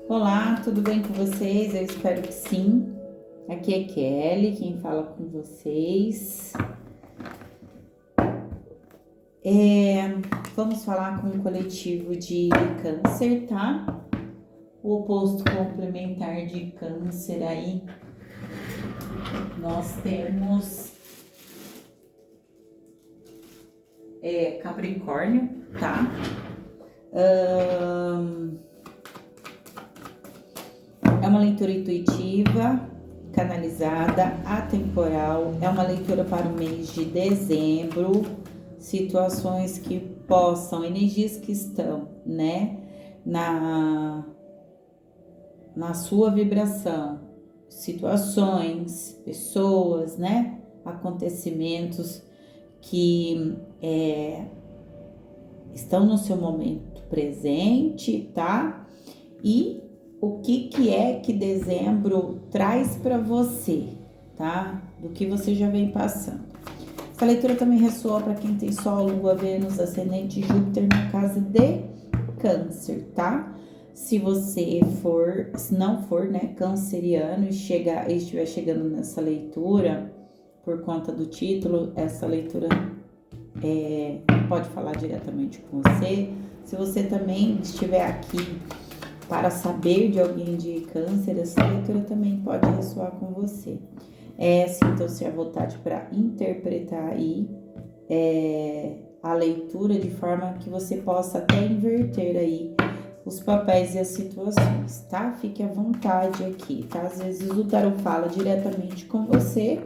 Olá, tudo bem com vocês? Eu espero que sim. Aqui é Kelly, quem fala com vocês. Vamos falar com o coletivo de câncer, tá? O oposto complementar de câncer aí, nós temos Capricórnio, tá? É uma leitura intuitiva, canalizada, atemporal. É uma leitura para o mês de dezembro. Situações que possam, energias que estão, né, na sua vibração, situações, pessoas, né, acontecimentos que estão no seu momento presente, tá? E o que é que dezembro traz para você, tá? Do que você já vem passando. Essa leitura também ressoa para quem tem Sol, Lua, Vênus, Ascendente e Júpiter na casa de Câncer, tá? Se não for, né, canceriano e estiver chegando nessa leitura, por conta do título, essa leitura pode falar diretamente com você. Se você também estiver aqui para saber de alguém de câncer, essa leitura também pode ressoar com você. Sintam-se à vontade para interpretar aí a leitura de forma que você possa até inverter aí os papéis e as situações, tá? Fique à vontade aqui, tá? Às vezes o tarot fala diretamente com você,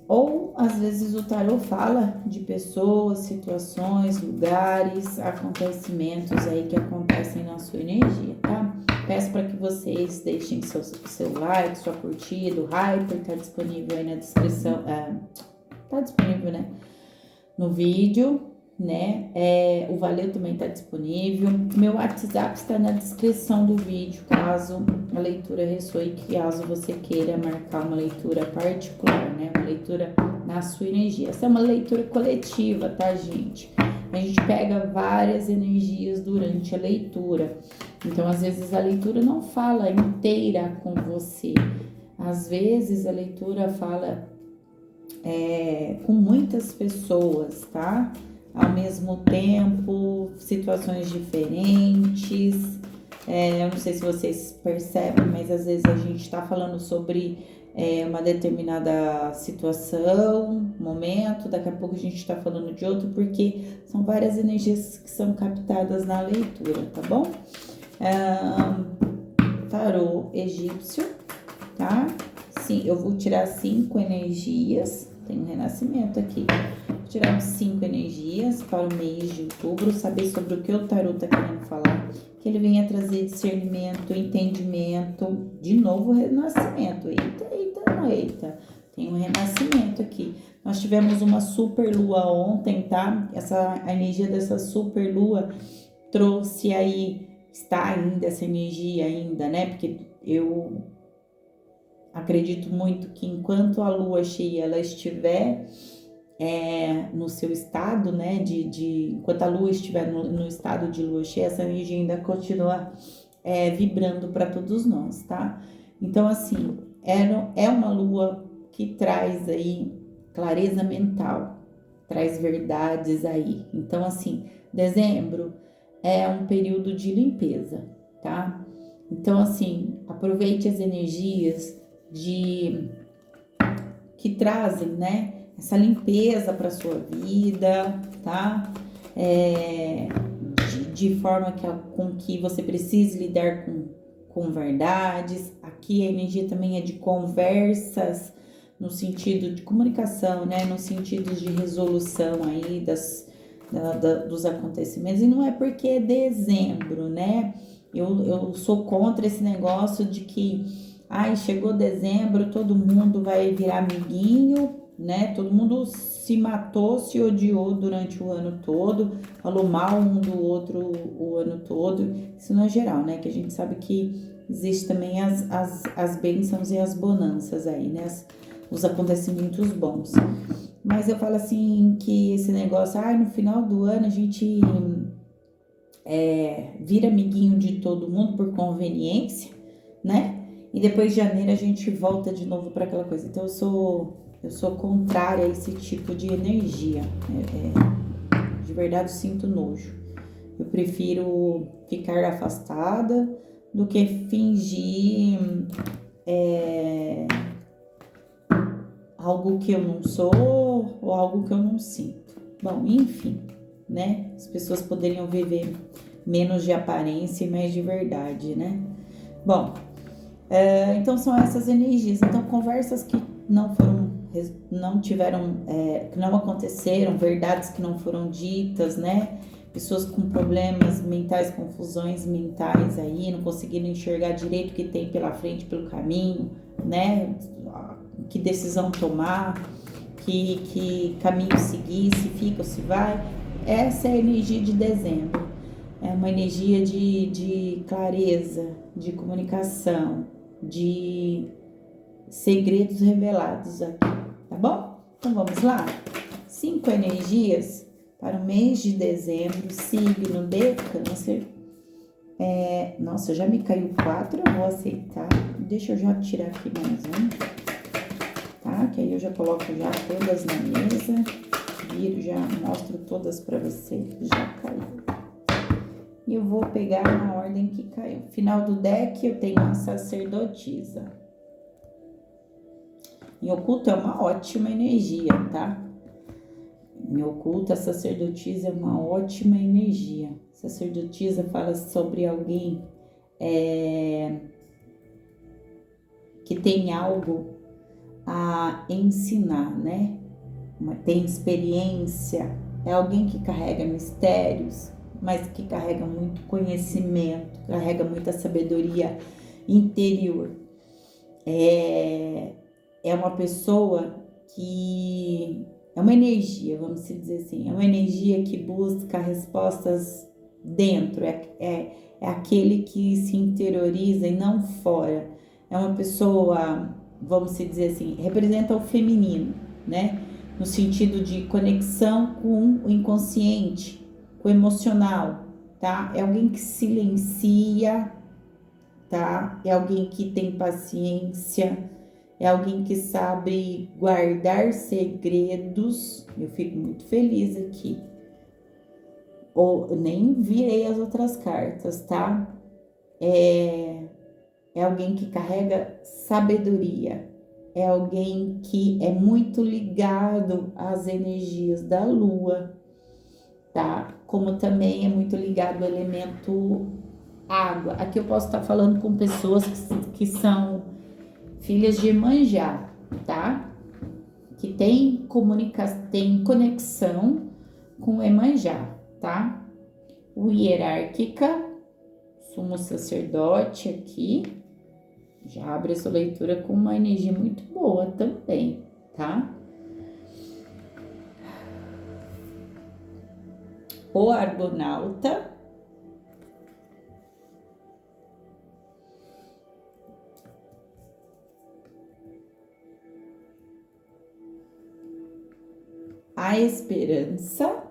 ou às vezes o tarot fala de pessoas, situações, lugares, acontecimentos aí que acontecem na sua energia, tá? Peço para que vocês deixem seu like, sua curtida, o hyper tá disponível aí na descrição, tá disponível, né? No vídeo, né? O Valeu também tá disponível. Meu WhatsApp está na descrição do vídeo, caso a leitura ressoe, caso você queira marcar uma leitura particular, né? Uma leitura na sua energia. Essa é uma leitura coletiva, tá, gente? A gente pega várias energias durante a leitura. Então, às vezes, a leitura não fala inteira com você. Às vezes, a leitura fala com muitas pessoas, tá? Ao mesmo tempo, situações diferentes. Eu não sei se vocês percebem, mas às vezes a gente tá falando sobre uma determinada situação, momento, daqui a pouco a gente tá falando de outro, porque são várias energias que são captadas na leitura, tá bom? Tarô egípcio, tá? Sim, eu vou tirar 5 energias, tem um renascimento aqui. Vou tirar 5 energias para o mês de outubro, saber sobre o que o tarô tá querendo falar, que ele venha trazer discernimento, entendimento, de novo renascimento. Eita, tem um renascimento aqui. Nós tivemos uma super lua ontem, tá? A energia dessa super lua trouxe aí, está ainda essa energia ainda, né? Porque eu acredito muito que enquanto a lua cheia ela estiver no seu estado, né? Enquanto a lua estiver no estado de lua cheia, essa energia ainda continua vibrando para todos nós, tá? Então, assim, é uma lua que traz aí clareza mental, traz verdades aí. Então, assim, dezembro é um período de limpeza, tá? Então, assim, aproveite as energias que trazem, né, essa limpeza para sua vida, tá? De forma com que você precise lidar com verdades. Aqui a energia também é de conversas, no sentido de comunicação, né? No sentido de resolução aí dos acontecimentos. E não é porque é dezembro, né? Eu sou contra esse negócio de que chegou dezembro, todo mundo vai virar amiguinho, né? Todo mundo se matou, se odiou durante o ano todo, falou mal um do outro o ano todo. Isso não é geral, né? Que a gente sabe que existe também as bênçãos e as bonanças aí, né? Os acontecimentos bons. Mas eu falo assim que esse negócio, no final do ano a gente vira amiguinho de todo mundo por conveniência, né? E depois de janeiro a gente volta de novo para aquela coisa. Então eu sou contrária a esse tipo de energia. De verdade eu sinto nojo. Eu prefiro ficar afastada do que fingir algo que eu não sou ou algo que eu não sinto. Bom, enfim, né? As pessoas poderiam viver menos de aparência e mais de verdade, né? Bom, então são essas energias. Então, conversas que não tiveram, que não aconteceram, verdades que não foram ditas, né? Pessoas com problemas mentais, confusões mentais aí, não conseguindo enxergar direito o que tem pela frente, pelo caminho, né? Que decisão tomar, que caminho seguir, se fica ou se vai. Essa é a energia de dezembro. É uma energia de clareza, de comunicação, de segredos revelados aqui, tá bom? Então vamos lá? 5 energias para o mês de dezembro, signo de Câncer. Nossa, já me caiu 4, eu vou aceitar. Deixa eu já tirar aqui mais um, tá? Que aí eu já coloco já todas na mesa, viro, já mostro todas para você. Já caiu. E eu vou pegar na ordem que caiu. Final do deck eu tenho a sacerdotisa. Em oculto é uma ótima energia, tá? Em oculto, a sacerdotisa é uma ótima energia. Sacerdotisa fala sobre alguém que tem algo a ensinar, né? Tem experiência, é alguém que carrega mistérios, mas que carrega muito conhecimento, carrega muita sabedoria interior. É uma pessoa que é uma energia, vamos dizer assim, é uma energia que busca respostas dentro, é aquele que se interioriza e não fora. É uma pessoa, vamos dizer assim, representa o feminino, né? No sentido de conexão com o inconsciente, com o emocional, tá? É alguém que silencia, tá? É alguém que tem paciência, é alguém que sabe guardar segredos. Eu fico muito feliz aqui. Ou nem virei as outras cartas, tá? É alguém que carrega sabedoria. É alguém que é muito ligado às energias da lua, tá? Como também é muito ligado ao elemento água. Aqui eu posso estar falando com pessoas que são filhas de Iemanjá, tá? Que tem conexão com Iemanjá, tá? O hierárquica, sumo sacerdote aqui, já abre essa leitura com uma energia muito boa também, tá? O argonauta, a esperança,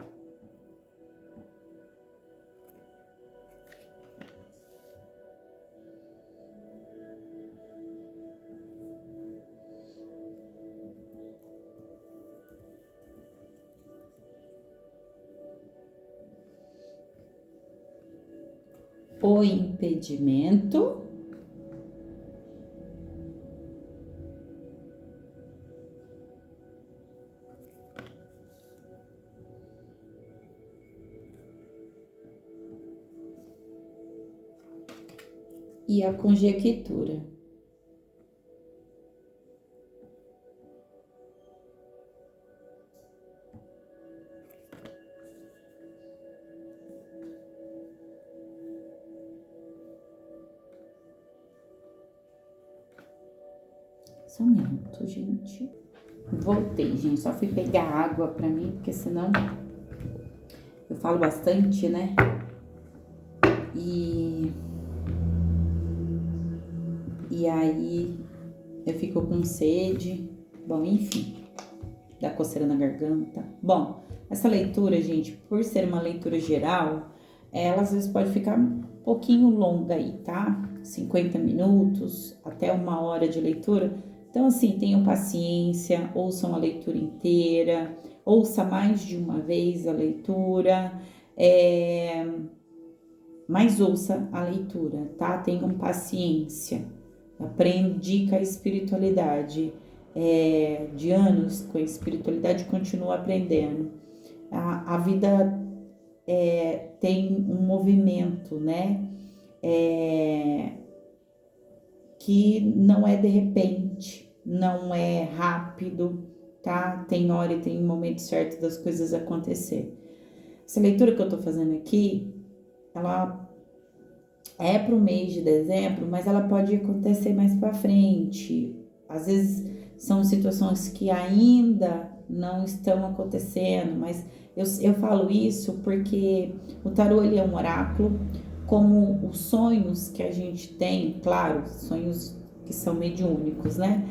o impedimento, e a conjectura. Só um minuto, gente. Voltei, gente. Só fui pegar água pra mim, porque senão eu falo bastante, né? E aí eu fico com sede. Bom, enfim, dá coceira na garganta. Bom, essa leitura, gente, por ser uma leitura geral, ela às vezes pode ficar um pouquinho longa aí, tá? 50 minutos até 1 hora de leitura. Então, assim, tenham paciência, ouçam a leitura inteira, ouça mais de uma vez a leitura, mas ouça a leitura, tá? Tenham paciência. Aprendi com a espiritualidade. De anos com a espiritualidade, continuo aprendendo. A vida tem um movimento, né? Que não é de repente, não é rápido, tá? Tem hora e tem momento certo das coisas acontecer. Essa leitura que eu tô fazendo aqui, ela é para o mês de dezembro, mas ela pode acontecer mais para frente. Às vezes são situações que ainda não estão acontecendo, mas eu falo isso porque o tarô ele é um oráculo, como os sonhos que a gente tem, claro, sonhos que são mediúnicos, né?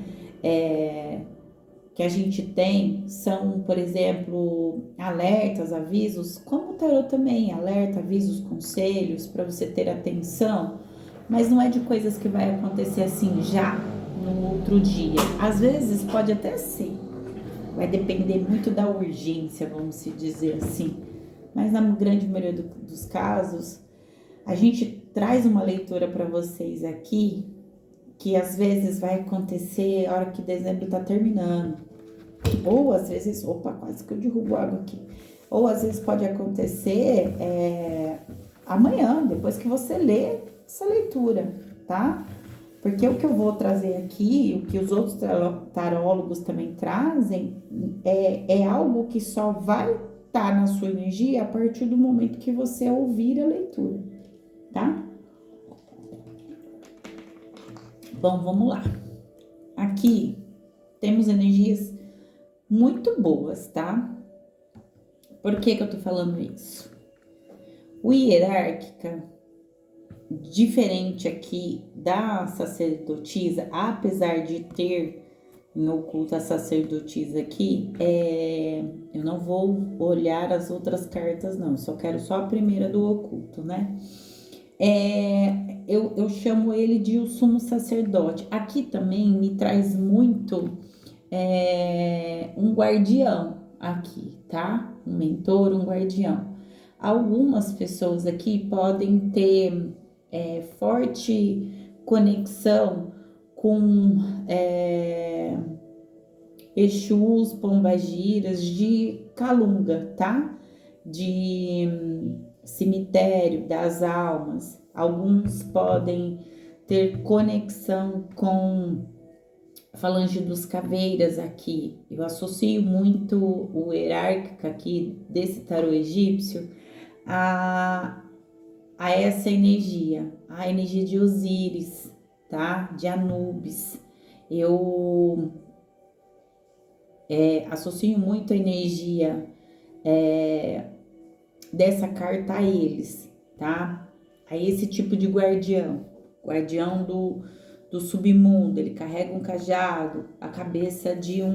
Que a gente tem são, por exemplo, alertas, avisos, como o tarô também, alerta, avisos, conselhos, para você ter atenção, mas não é de coisas que vai acontecer assim já no outro dia. Às vezes pode até ser, vai depender muito da urgência, vamos se dizer assim, mas na grande maioria dos casos, a gente traz uma leitura para vocês aqui, que às vezes vai acontecer a hora que dezembro tá terminando. Ou às vezes, opa, quase que eu derrubo água aqui. Ou às vezes pode acontecer amanhã, depois que você lê essa leitura, tá? Porque o que eu vou trazer aqui, o que os outros tarólogos também trazem, é algo que só vai estar na sua energia a partir do momento que você ouvir a leitura, tá? Bom, vamos lá. Aqui temos energias muito boas, tá? Por que eu tô falando isso? O hierárquica, diferente aqui da sacerdotisa, apesar de ter em oculto a sacerdotisa aqui, eu não vou olhar as outras cartas não, só quero só a primeira do oculto, né? Eu chamo ele de o sumo sacerdote. Aqui também me traz muito um guardião aqui, tá? Um mentor, um guardião. Algumas pessoas aqui podem ter forte conexão com Exus, pombagiras de Calunga, tá? De cemitério das almas. Alguns podem ter conexão com falange dos caveiras aqui. Eu associo muito o hierárquico aqui desse tarô egípcio a essa energia, a energia de Osíris, tá? De Anubis. Eu associo muito a energia dessa carta a eles, tá? A esse tipo de guardião, guardião do submundo. Ele carrega um cajado, a cabeça de eu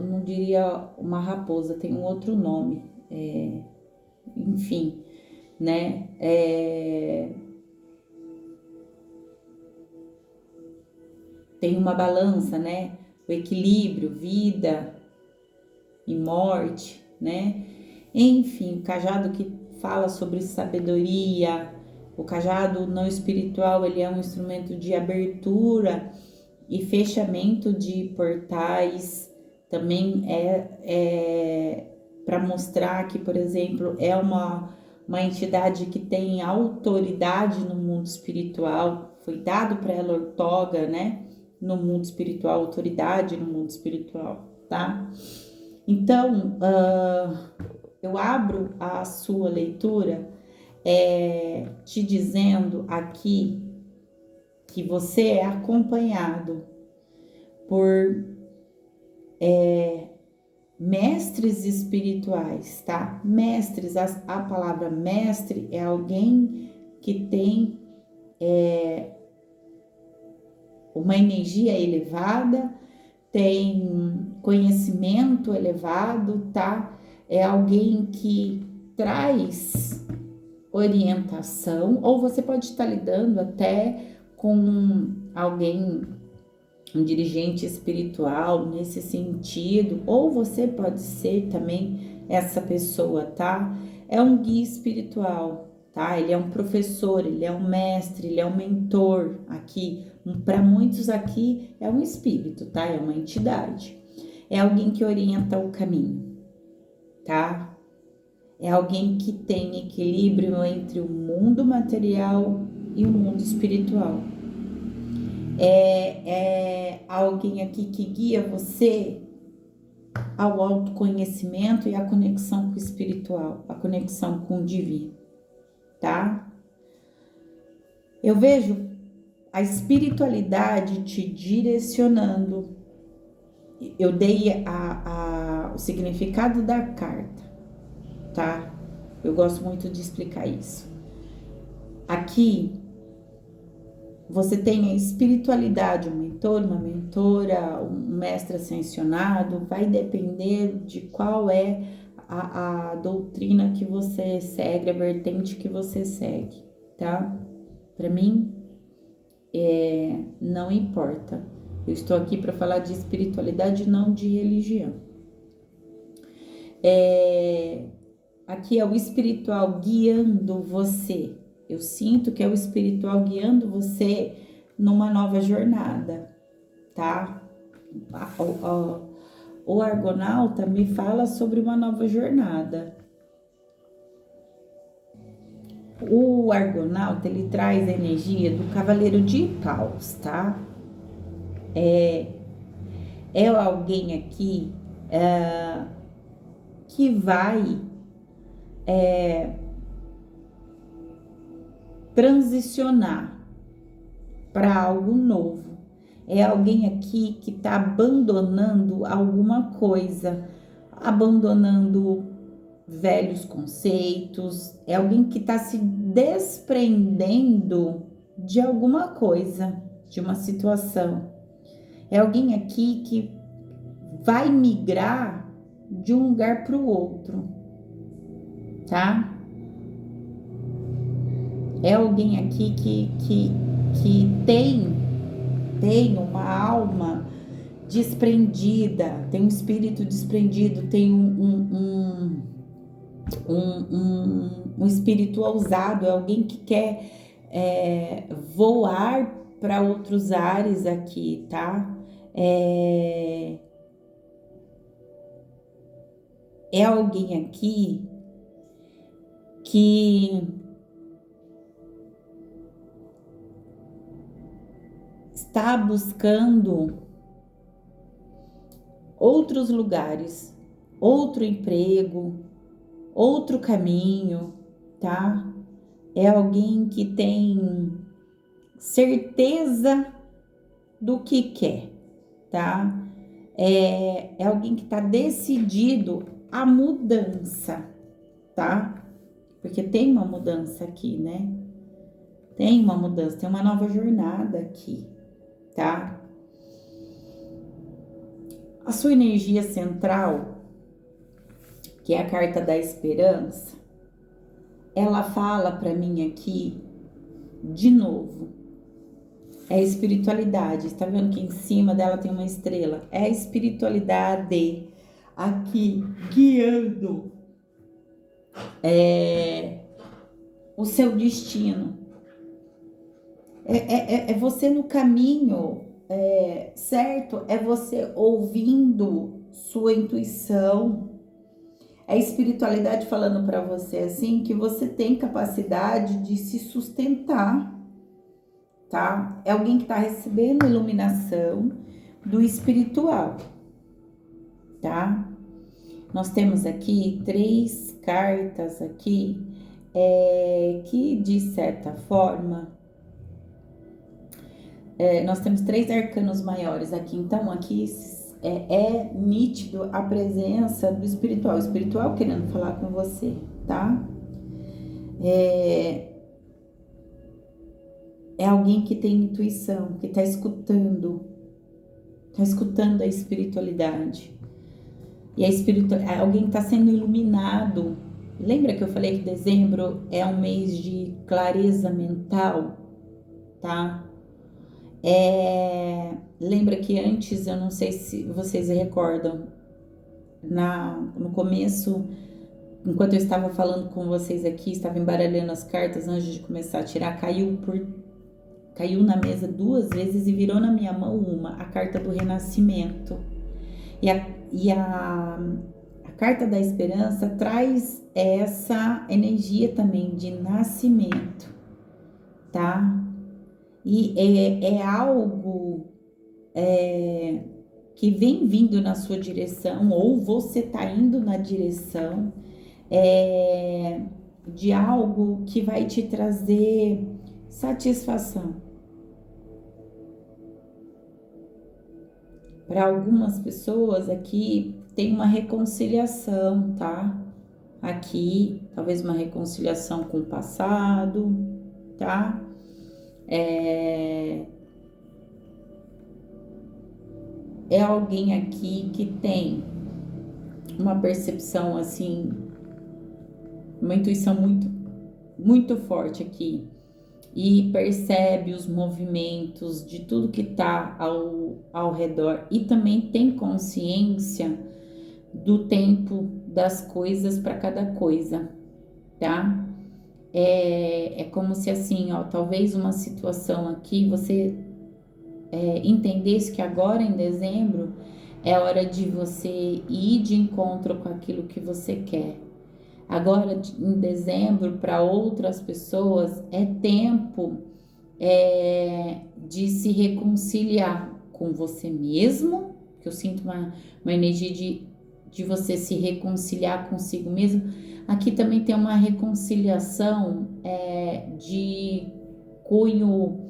não diria uma raposa, tem um outro nome, enfim, né? Tem uma balança, né? O equilíbrio, vida e morte, né? Enfim, o cajado que fala sobre sabedoria, o cajado não espiritual, ele é um instrumento de abertura e fechamento de portais, também para mostrar que, por exemplo, é uma entidade que tem autoridade no mundo espiritual, foi dado para ela outorga, né? No mundo espiritual, autoridade no mundo espiritual, tá? Então, eu abro a sua leitura te dizendo aqui que você é acompanhado por mestres espirituais, tá? Mestres, a palavra mestre é alguém que tem uma energia elevada, tem conhecimento elevado, tá? É alguém que traz orientação, ou você pode estar lidando até com alguém, um dirigente espiritual nesse sentido, ou você pode ser também essa pessoa, tá? É um guia espiritual, tá? Ele é um professor, ele é um mestre, ele é um mentor aqui. Para muitos aqui é um espírito, tá? É uma entidade. É alguém que orienta o caminho, tá? É alguém que tem equilíbrio entre o mundo material e o mundo espiritual. É alguém aqui que guia você ao autoconhecimento e à conexão com o espiritual, a conexão com o divino, tá? Eu vejo a espiritualidade te direcionando. Eu dei o significado da carta, tá? Eu gosto muito de explicar isso. Aqui, você tem a espiritualidade, um mentor, uma mentora, um mestre ascensionado, vai depender de qual é a doutrina que você segue, a vertente que você segue, tá? Para mim, não importa. Eu estou aqui para falar de espiritualidade, não de religião. Aqui é o espiritual guiando você. Eu sinto que é o espiritual guiando você numa nova jornada, tá? O Argonauta me fala sobre uma nova jornada. O Argonauta, ele traz a energia do Cavaleiro de Paus, tá? É alguém aqui que vai transicionar para algo novo. É alguém aqui que está abandonando alguma coisa, abandonando velhos conceitos. É alguém que está se desprendendo de alguma coisa, de uma situação. É alguém aqui que vai migrar de um lugar para o outro, tá? É alguém aqui que tem uma alma desprendida, tem um espírito desprendido, tem um espírito ousado, é alguém que quer voar para outros ares aqui, tá? É alguém aqui que está buscando outros lugares, outro emprego, outro caminho, tá? É alguém que tem certeza do que quer, tá? É alguém que está decidido à mudança, tá? Porque tem uma mudança aqui, né? Tem uma mudança, tem uma nova jornada aqui, tá? A sua energia central, que é a carta da esperança, ela fala para mim aqui, de novo, é a espiritualidade. Está vendo que em cima dela tem uma estrela? É a espiritualidade aqui guiando o seu destino. É você no caminho certo, é você ouvindo sua intuição. É a espiritualidade falando para você assim que você tem capacidade de se sustentar, tá? É alguém que está recebendo iluminação do espiritual, tá? Nós temos aqui 3 cartas aqui que de certa forma nós temos 3 arcanos maiores aqui, então aqui é nítido a presença do espiritual, o espiritual querendo falar com você, tá? É alguém que tem intuição, que tá escutando a espiritualidade. E alguém está sendo iluminado. Lembra que eu falei que dezembro é um mês de clareza mental, tá? Lembra que antes, eu não sei se vocês recordam, no começo, enquanto eu estava falando com vocês aqui, estava embaralhando as cartas antes de começar a tirar, caiu na mesa 2 vezes e virou na minha mão a carta do renascimento. A carta da esperança traz essa energia também de nascimento, tá? E é algo que vem vindo na sua direção, ou você tá indo na direção de algo que vai te trazer satisfação. Para algumas pessoas aqui tem uma reconciliação, tá? Aqui, talvez uma reconciliação com o passado, tá? É alguém aqui que tem uma percepção assim, uma intuição muito forte aqui e percebe os movimentos de tudo que tá ao redor e também tem consciência do tempo das coisas para cada coisa, tá? É como se assim, ó, talvez uma situação aqui você entendesse que agora em dezembro é hora de você ir de encontro com aquilo que você quer. Agora em dezembro, para outras pessoas, é tempo de se reconciliar com você mesmo, que eu sinto uma energia de você se reconciliar consigo mesmo. Aqui também tem uma reconciliação de cunho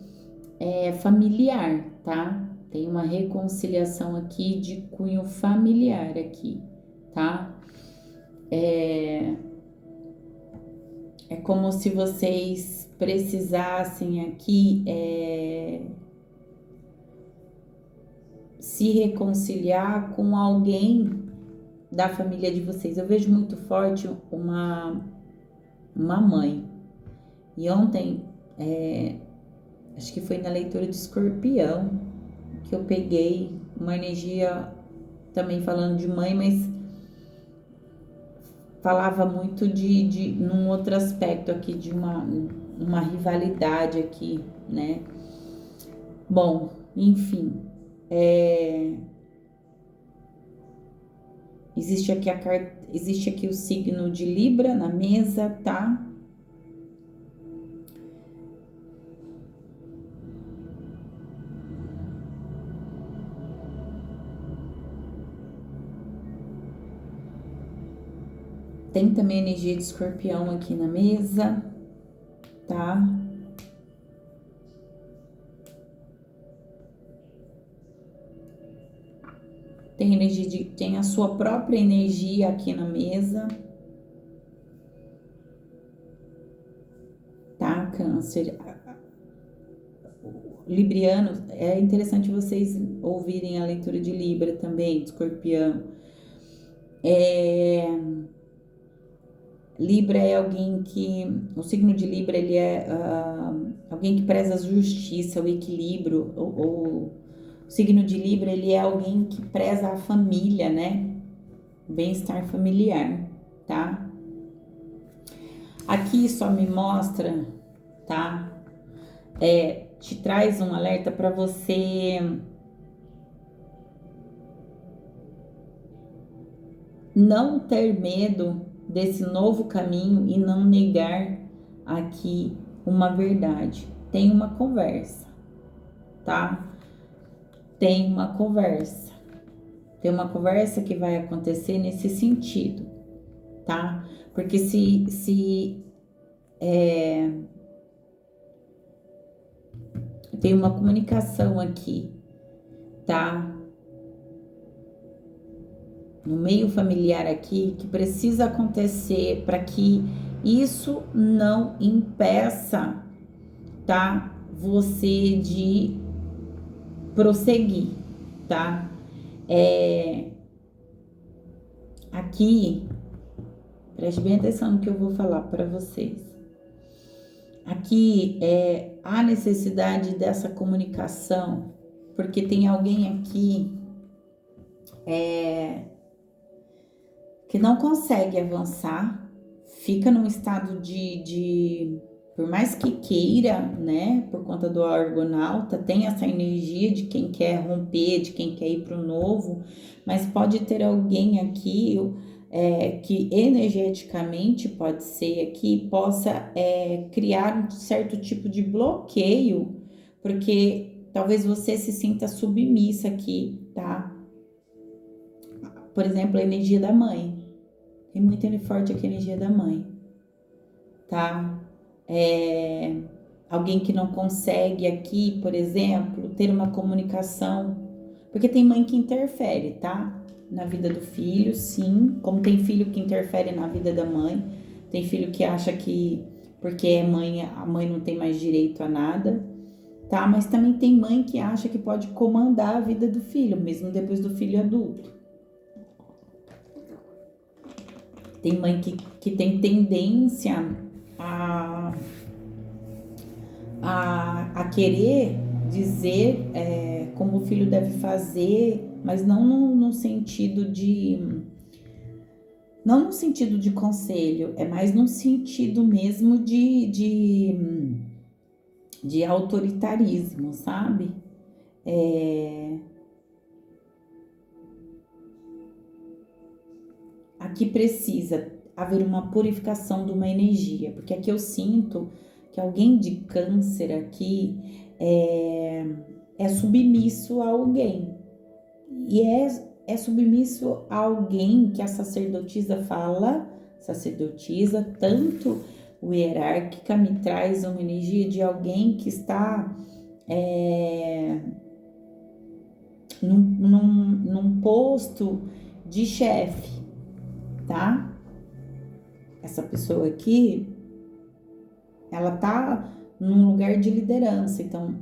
familiar, tá? Tem uma reconciliação aqui de cunho familiar aqui, tá? É como se vocês precisassem aqui se reconciliar com alguém da família de vocês. Eu vejo muito forte uma mãe. E ontem, acho que foi na leitura de Escorpião que eu peguei uma energia também falando de mãe, mas falava muito num outro aspecto aqui, de uma rivalidade aqui, né? Bom, enfim, existe aqui o signo de Libra na mesa, tá? Tem também energia de Escorpião aqui na mesa, tá? Tem a sua própria energia aqui na mesa, tá? Câncer. Libriano, é interessante vocês ouvirem a leitura de Libra também, de Escorpião. Libra é alguém que... O signo de Libra, ele é alguém que preza a justiça, o equilíbrio. O signo de Libra, ele é alguém que preza a família, né? O bem-estar familiar, tá? Aqui só me mostra, tá? Te traz um alerta para você não ter medo desse novo caminho e não negar aqui uma verdade. Tem uma conversa, tá? Tem uma conversa que vai acontecer nesse sentido, tá? Porque tem uma comunicação aqui, tá? No meio familiar aqui, que precisa acontecer para que isso não impeça, tá? Você de prosseguir, tá? Aqui, preste bem atenção no que eu vou falar para vocês. Aqui há necessidade dessa comunicação, porque tem alguém aqui que não consegue avançar, fica num estado por mais que queira, né, por conta do argonauta, tem essa energia de quem quer romper, de quem quer ir para o novo, mas pode ter alguém aqui que energeticamente pode ser aqui, possa criar um certo tipo de bloqueio, porque talvez você se sinta submissa aqui, tá? Por exemplo, a energia da mãe. Tem muito forte aqui a energia da mãe, tá? Alguém que não consegue aqui, por exemplo, ter uma comunicação, porque tem mãe que interfere, tá? Na vida do filho, sim, como tem filho que interfere na vida da mãe, tem filho que acha que porque é mãe, a mãe não tem mais direito a nada, tá? Mas também tem mãe que acha que pode comandar a vida do filho, mesmo depois do filho adulto. Tem mãe que tem tendência a querer dizer como o filho deve fazer, mas não no sentido não no sentido de conselho, é mais no sentido mesmo de autoritarismo, sabe? Aqui precisa haver uma purificação de uma energia, porque aqui eu sinto que alguém de câncer aqui é submisso a alguém. E é submisso a alguém que a sacerdotisa fala, tanto o hierárquica me traz uma energia de alguém que está num posto de chefe, tá? Essa pessoa aqui, ela tá num lugar de liderança, então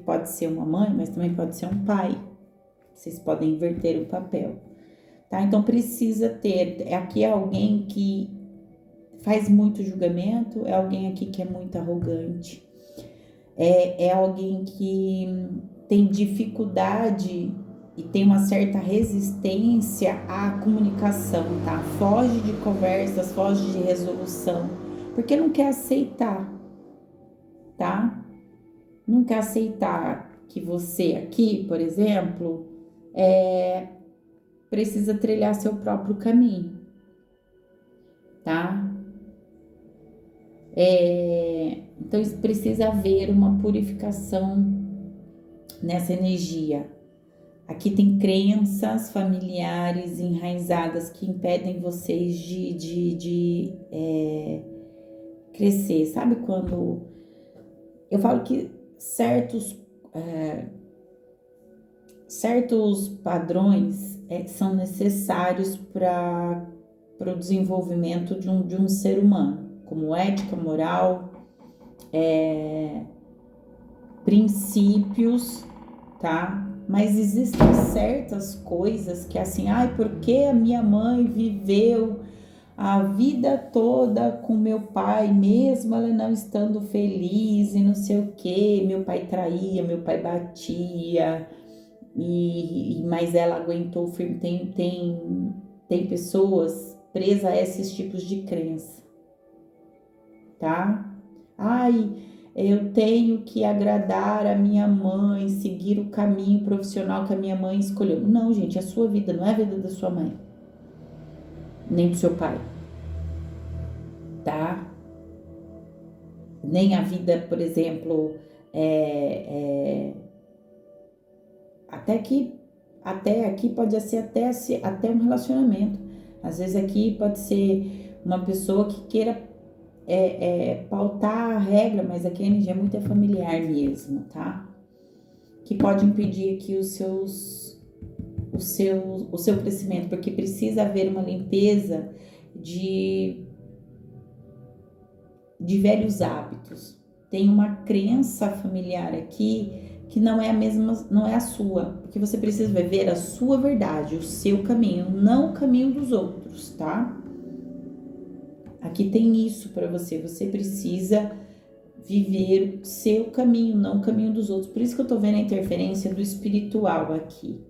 pode ser uma mãe, mas também pode ser um pai. Vocês podem inverter o papel, tá? Então precisa ter, aqui é alguém que faz muito julgamento, é alguém aqui que é muito arrogante, é alguém que tem dificuldade e tem uma certa resistência à comunicação, tá? Foge de conversas, foge de resolução, porque não quer aceitar, tá? Não quer aceitar que você aqui, por exemplo, precisa trilhar seu próprio caminho, tá? Então precisa haver uma purificação nessa energia. Aqui tem crenças familiares enraizadas que impedem vocês de crescer. Sabe quando eu falo que certos padrões são necessários para o desenvolvimento de um ser humano, como ética, moral, princípios, tá? Mas existem certas coisas que assim, porque a minha mãe viveu a vida toda com meu pai, mesmo ela não estando feliz e não sei o que, meu pai traía, meu pai batia, mas ela aguentou firme. Tem pessoas presas a esses tipos de crença, tá? Eu tenho que agradar a minha mãe, seguir o caminho profissional que a minha mãe escolheu. Não, gente, a sua vida não é a vida da sua mãe, nem do seu pai, tá? Nem a vida, por exemplo, até aqui pode ser até um relacionamento. Às vezes aqui pode ser uma pessoa que queira pautar a regra, mas aqui a energia é muito familiar mesmo, tá? Que pode impedir aqui o seu crescimento, porque precisa haver uma limpeza de velhos hábitos. Tem uma crença familiar aqui que não é a mesma, não é a sua, porque você precisa viver a sua verdade, o seu caminho, não o caminho dos outros, tá? Aqui tem isso para você, você precisa viver o seu caminho, não o caminho dos outros. Por isso que eu tô vendo a interferência do espiritual aqui.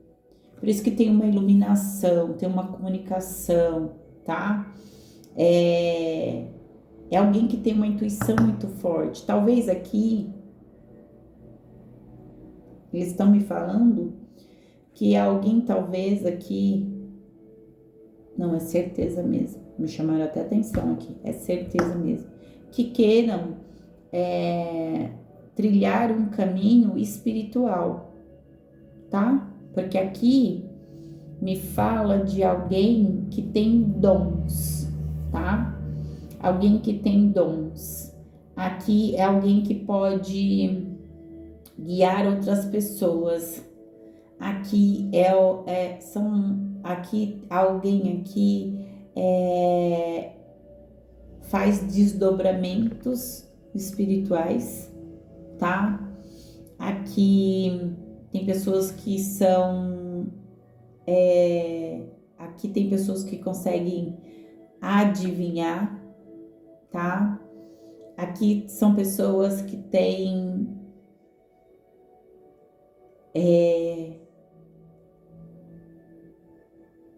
Por isso que tem uma iluminação, tem uma comunicação, tá? É alguém que tem uma intuição muito forte. Talvez aqui eles estão me falando que alguém talvez aqui, não, é certeza mesmo, me chamaram até atenção aqui, é certeza mesmo, que queiram trilhar um caminho espiritual, tá? Porque aqui me fala de alguém que tem dons, tá? Alguém que tem dons. Aqui é alguém que pode guiar outras pessoas. Aqui aqui alguém aqui faz desdobramentos espirituais, tá? Aqui tem pessoas que são aqui tem pessoas que conseguem adivinhar, tá? Aqui são pessoas que têm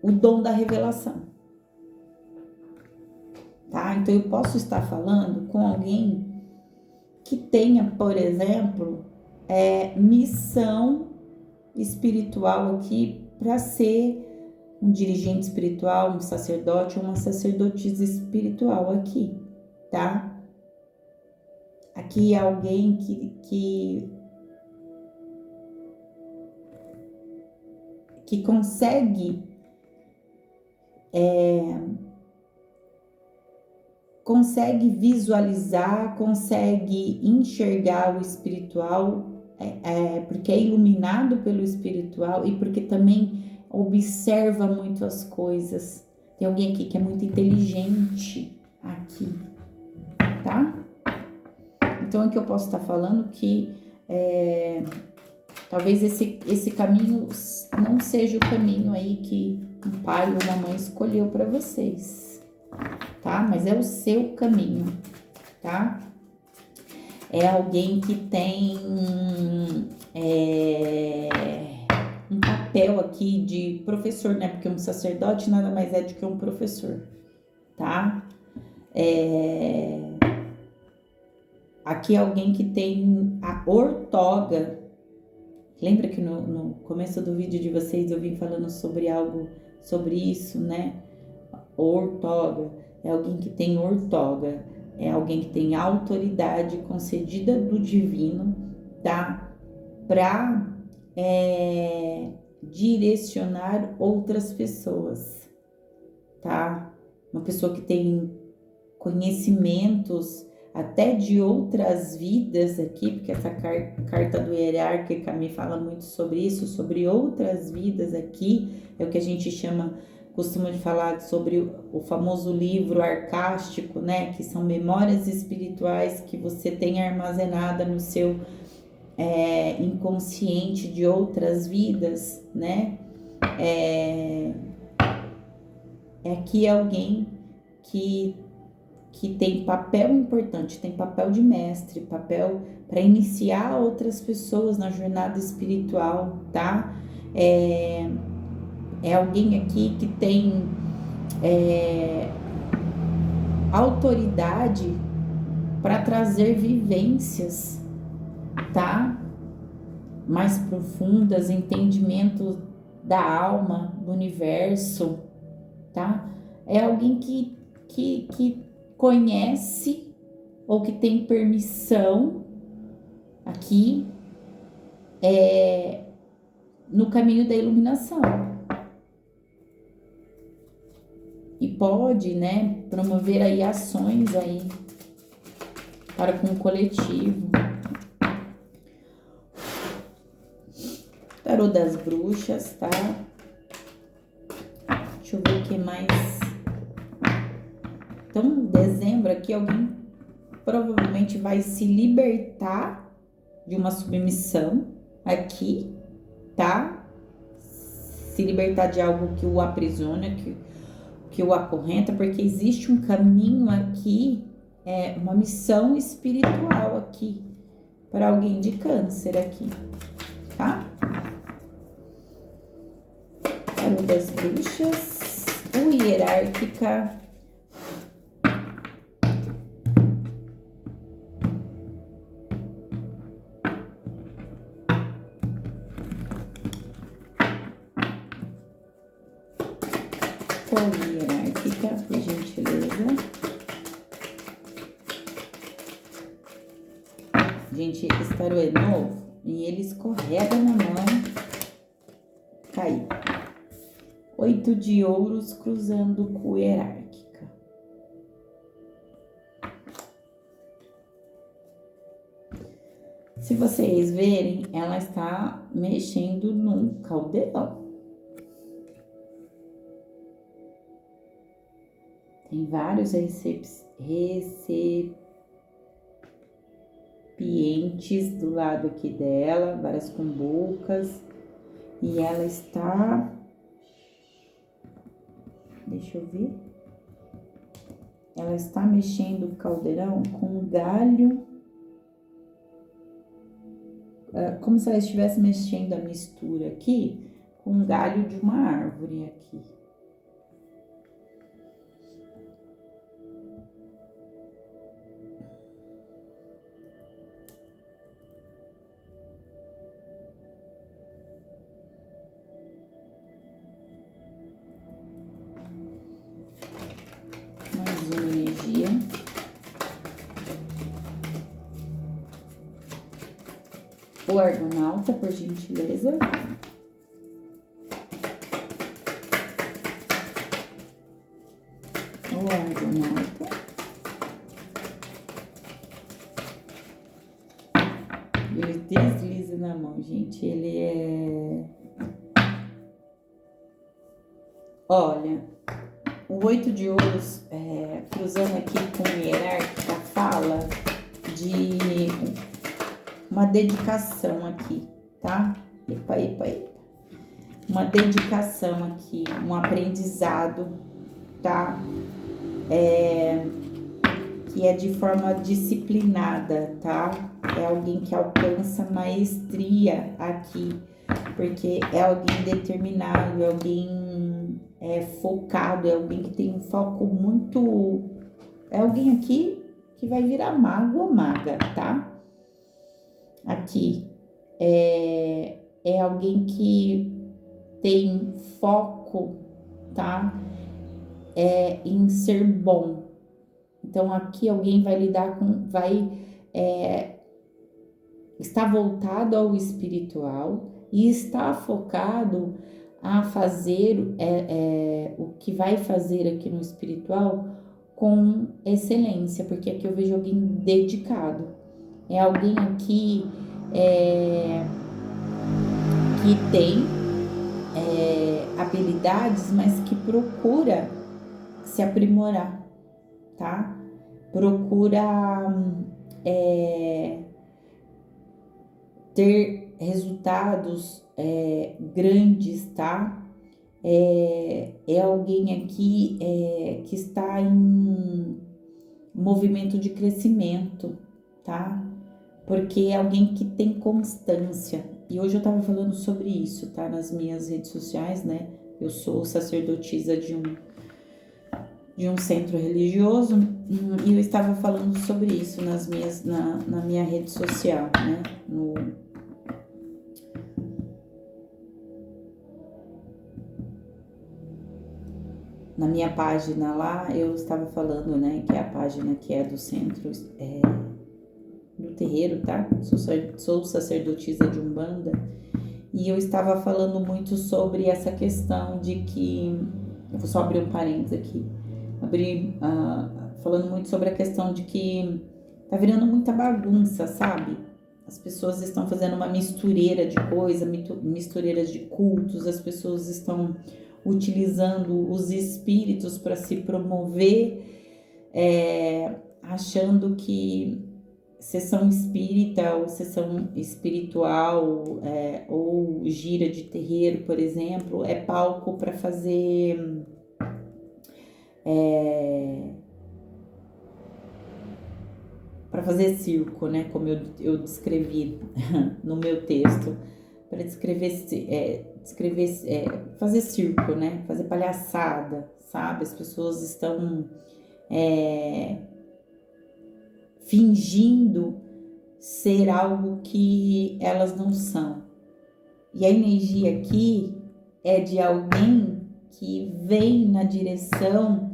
o dom da revelação, tá? Então eu posso estar falando com alguém que tenha, por exemplo, missão espiritual aqui para ser um dirigente espiritual, um sacerdote ou uma sacerdotisa espiritual aqui, tá? Aqui é alguém que consegue visualizar, consegue enxergar o espiritual, porque é iluminado pelo espiritual e porque também observa muito as coisas. Tem alguém aqui que é muito inteligente aqui, tá? Então, aqui eu posso estar falando que talvez esse caminho não seja o caminho aí que um pai ou uma mãe escolheu para vocês, tá? Mas é o seu caminho, tá? É alguém que tem um papel aqui de professor, né? Porque um sacerdote nada mais é do que um professor, tá? Aqui é alguém que tem a ortoga. Lembra que no começo do vídeo de vocês eu vim falando sobre algo, sobre isso, né? Ortoga. É alguém que tem ortoga. É alguém que tem autoridade concedida do divino, tá? Para direcionar outras pessoas, tá? Uma pessoa que tem conhecimentos até de outras vidas aqui, porque essa carta do hierárquica me fala muito sobre isso, sobre outras vidas aqui, é o que a gente costuma de falar sobre o famoso livro arcástico, né, que são memórias espirituais que você tem armazenada no seu inconsciente de outras vidas, né, aqui alguém que tem papel importante, tem papel de mestre, papel para iniciar outras pessoas na jornada espiritual, tá? É alguém aqui que tem autoridade para trazer vivências, tá? Mais profundas, entendimento da alma, do universo, tá? É alguém que conhece ou que tem permissão aqui no caminho da iluminação e pode, né, promover aí ações aí para com o coletivo. Tarô das bruxas, tá? Deixa eu ver o que mais. Então, em dezembro aqui, alguém provavelmente vai se libertar de uma submissão, aqui, tá? Se libertar de algo que o aprisiona, que o acorrenta, porque existe um caminho aqui, uma missão espiritual aqui, para alguém de câncer aqui, tá? Tarô das bruxas, o hierárquica, hierárquica, por gentileza. Gente, esse tarô é novo e ele escorrega na mão, caiu. 8 de ouros cruzando com hierárquica. Se vocês verem, ela está mexendo num caldeirão. Tem vários recipientes do lado aqui dela, várias cumbucas. E ela está... Deixa eu ver. Ela está mexendo o caldeirão com um galho. Como se ela estivesse mexendo a mistura aqui com um galho de uma árvore aqui. Mais uma energia. O argonauta, por gentileza. O argonauta. Ele desliza na mão, gente. Ele é... Olha, o 8 de ouros, cruzando aqui com o hierárquica, fala de uma dedicação aqui, tá? Epa. Uma dedicação aqui, um aprendizado, tá? Que é de forma disciplinada, tá? É alguém que alcança maestria aqui, porque é alguém determinado, é alguém focado, é alguém que tem um foco muito... É alguém aqui que vai virar mago ou maga, tá? Aqui é alguém que tem foco, tá? Em ser bom. Então aqui alguém vai lidar com, está voltado ao espiritual e está focado a fazer o que vai fazer aqui no espiritual com excelência, porque aqui eu vejo alguém dedicado. É alguém aqui que tem habilidades, mas que procura se aprimorar, tá? Procura ter resultados grandes, tá? É alguém aqui que está em movimento de crescimento, tá? Porque é alguém que tem constância. E hoje eu tava falando sobre isso, tá? Nas minhas redes sociais, né? Eu sou sacerdotisa de um centro religioso e eu estava falando sobre isso na minha rede social, né? Na minha página lá, eu estava falando, né? Que é a página que é do centro do terreiro, tá? Sou sacerdotisa de Umbanda. E eu estava falando muito sobre essa questão de que... Eu vou só abrir um parênteses aqui. Falando muito sobre a questão de que tá virando muita bagunça, sabe? As pessoas estão fazendo uma mistureira de coisa, mistureiras de cultos, as pessoas estão utilizando os espíritos para se promover, achando que sessão espírita ou sessão espiritual, ou gira de terreiro, por exemplo, é palco para fazer circo, né? Como eu descrevi no meu texto, para fazer circo, né? Fazer palhaçada, sabe? As pessoas estão fingindo ser algo que elas não são. E a energia aqui é de alguém que vem na direção,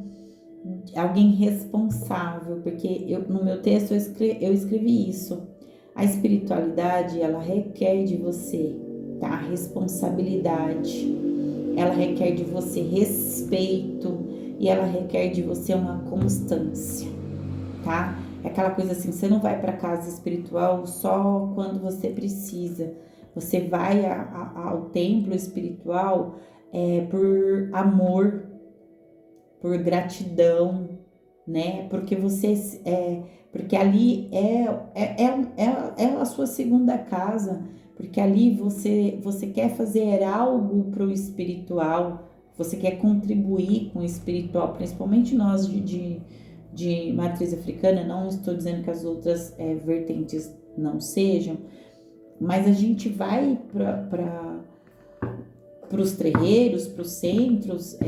alguém responsável, porque no meu texto eu escrevi isso. A espiritualidade, ela requer de você, tá? Responsabilidade, ela requer de você respeito e ela requer de você uma constância, tá? É aquela coisa assim, você não vai para casa espiritual só quando você precisa. Você vai ao templo espiritual por amor, por gratidão, né? Porque porque ali é a sua segunda casa, porque ali você quer fazer algo para o espiritual, você quer contribuir com o espiritual, principalmente nós de matriz africana. Não estou dizendo que as outras vertentes não sejam, mas a gente vai para os terreiros, para os centros,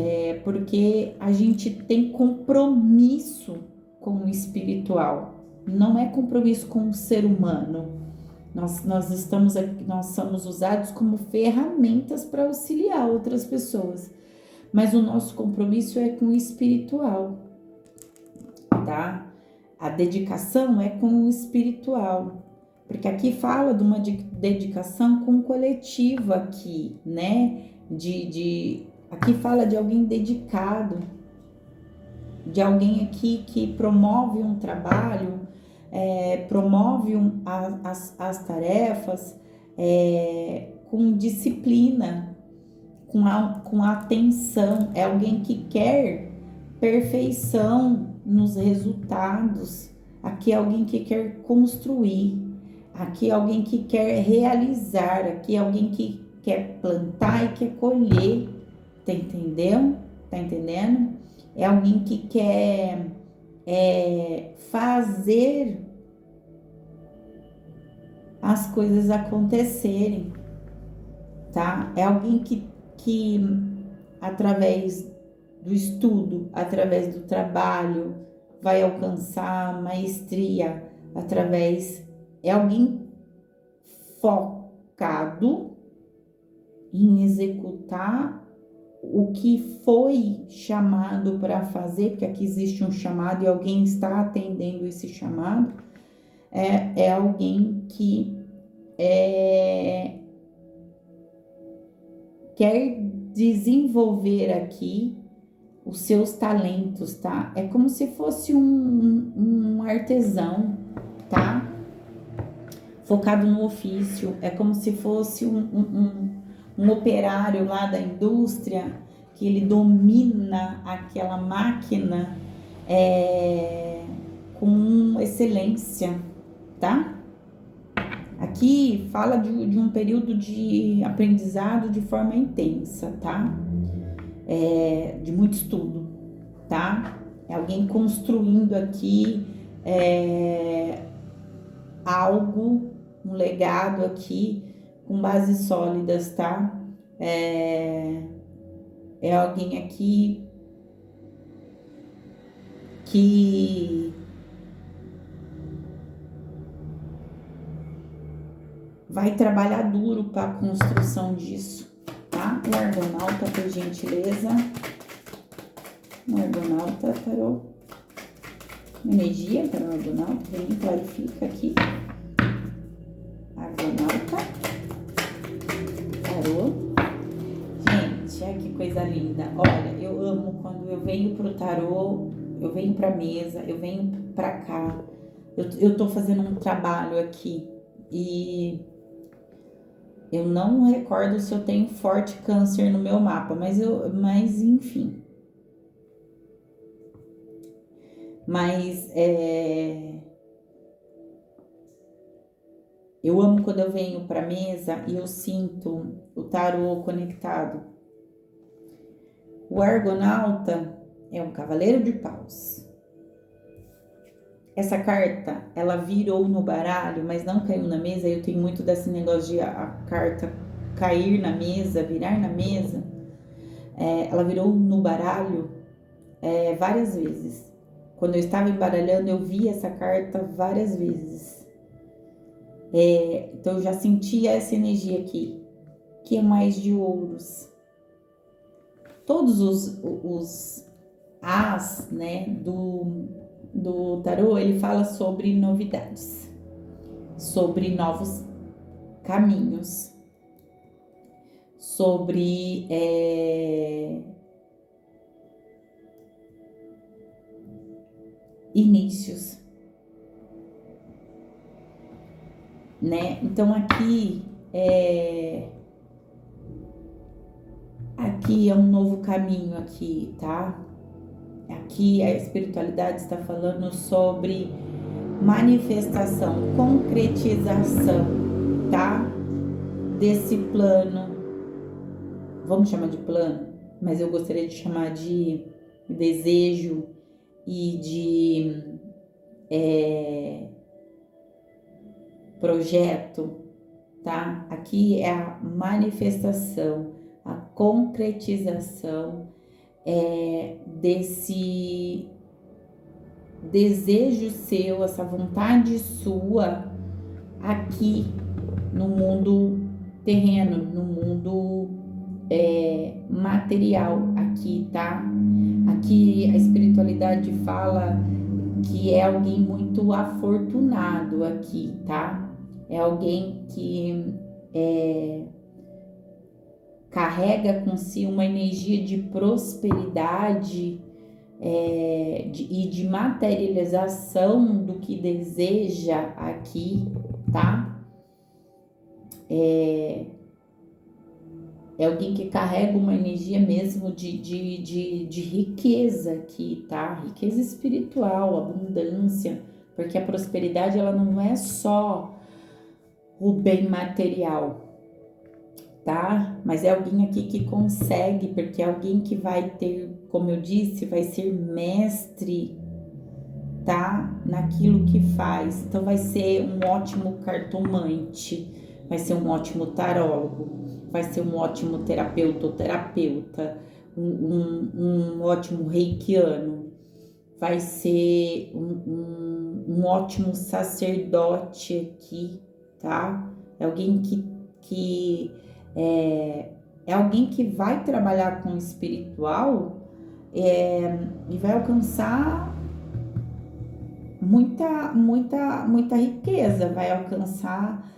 porque a gente tem compromisso com o espiritual, não é compromisso com o ser humano. Nós estamos aqui, nós somos usados como ferramentas para auxiliar outras pessoas, mas o nosso compromisso é com o espiritual, tá? A dedicação é com o espiritual, porque aqui fala de uma dedicação com o coletivo aqui, né? Aqui fala de alguém dedicado, de alguém aqui que promove um trabalho, promove as tarefas com disciplina, com atenção. É alguém que quer perfeição nos resultados. Aqui é alguém que quer construir. Aqui é alguém que quer realizar. Aqui é alguém que quer plantar e quer colher. Tá entendendo? Tá entendendo? É alguém que quer fazer as coisas acontecerem, tá? É alguém que através do estudo, através do trabalho, vai alcançar maestria, é alguém focado em executar o que foi chamado para fazer, porque aqui existe um chamado e alguém está atendendo esse chamado. É alguém que quer desenvolver aqui os seus talentos, tá? É como se fosse um artesão, tá? Focado no ofício. É como se fosse um operário lá da indústria, que ele domina aquela máquina com excelência, tá? Aqui fala de um período de aprendizado de forma intensa, tá? De muito estudo, tá? É alguém construindo aqui algo, um legado aqui com bases sólidas, tá? É alguém aqui que vai trabalhar duro para a construção disso, tá? O Argonauta, por gentileza. O Argonauta, tarô. Energia para o Argonauta, vem, clarifica aqui. Argonauta. Tarô. Gente, olha que coisa linda. Olha, eu amo quando eu venho pro tarô, eu venho pra mesa, eu venho pra cá. Eu tô fazendo um trabalho aqui e eu não recordo se eu tenho forte câncer no meu mapa, mas enfim. Mas Eu amo quando eu venho para a mesa e eu sinto o tarô conectado. O Argonauta é um cavaleiro de paus. Essa carta, ela virou no baralho, mas não caiu na mesa. Eu tenho muito desse negócio de a carta cair na mesa, virar na mesa. Ela virou no baralho várias vezes. Quando eu estava embaralhando, eu vi essa carta várias vezes. Então eu já sentia essa energia aqui, que é mais de ouros. Todos os as, né, do tarô, ele fala sobre novidades, sobre novos caminhos, sobre inícios, né? Então aqui é um novo caminho aqui, tá? Aqui a espiritualidade está falando sobre manifestação, concretização, tá? Desse plano, vamos chamar de plano, mas eu gostaria de chamar de desejo e de projeto, tá? Aqui é a manifestação, a concretização desse desejo seu, essa vontade sua aqui no mundo terreno, no mundo material aqui, tá? Aqui a espiritualidade fala que é alguém muito afortunado aqui, tá? É alguém que carrega com si uma energia de prosperidade e de materialização do que deseja aqui, tá? É alguém que carrega uma energia mesmo de riqueza aqui, tá? Riqueza espiritual, abundância, porque a prosperidade ela não é só o bem material, tá? Mas é alguém aqui que consegue, porque é alguém que vai ter, como eu disse, vai ser mestre, tá? Naquilo que faz. Então vai ser um ótimo cartomante, vai ser um ótimo tarólogo, vai ser um ótimo terapeuta ou terapeuta, um ótimo reikiano, vai ser um ótimo sacerdote aqui, tá? É alguém que é alguém que vai trabalhar com o espiritual e vai alcançar muita riqueza, vai alcançar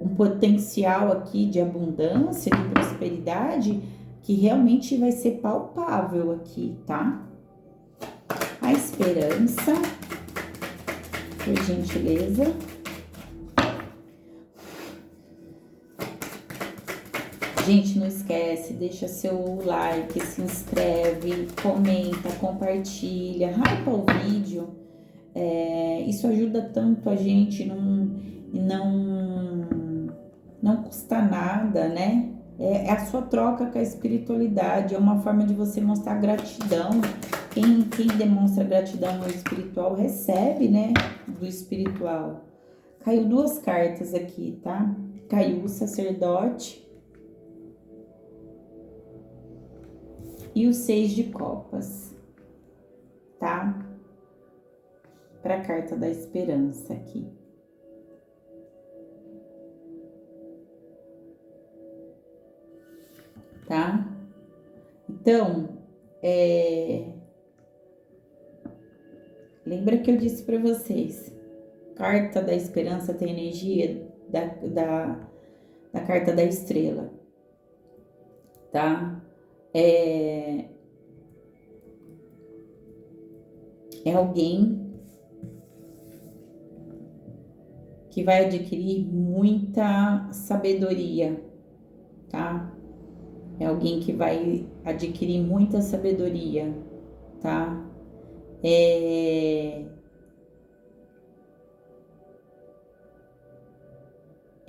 um potencial aqui de abundância, de prosperidade, que realmente vai ser palpável aqui, tá? A esperança, por gentileza. Gente, não esquece, deixa seu like, se inscreve, comenta, compartilha, hypa o vídeo. Isso ajuda tanto a gente, não custa nada, né? É a sua troca com a espiritualidade, é uma forma de você mostrar gratidão. Quem demonstra gratidão ao espiritual recebe, né, do espiritual. Caiu duas cartas aqui, tá? Caiu o sacerdote e o 6 de copas, tá? Para a carta da esperança aqui. Tá? Então, lembra que eu disse para vocês, carta da esperança tem energia da carta da estrela, tá? É alguém que vai adquirir muita sabedoria, tá? É alguém que vai adquirir muita sabedoria, tá?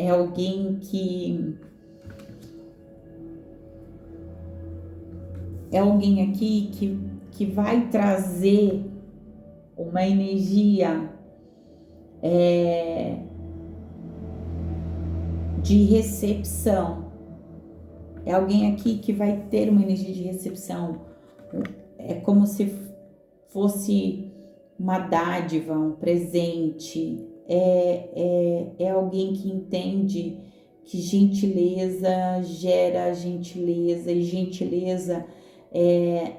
é alguém que... É alguém aqui que vai trazer uma energia de recepção. É alguém aqui que vai ter uma energia de recepção. É como se fosse uma dádiva, um presente. É alguém que entende que gentileza gera gentileza e gentileza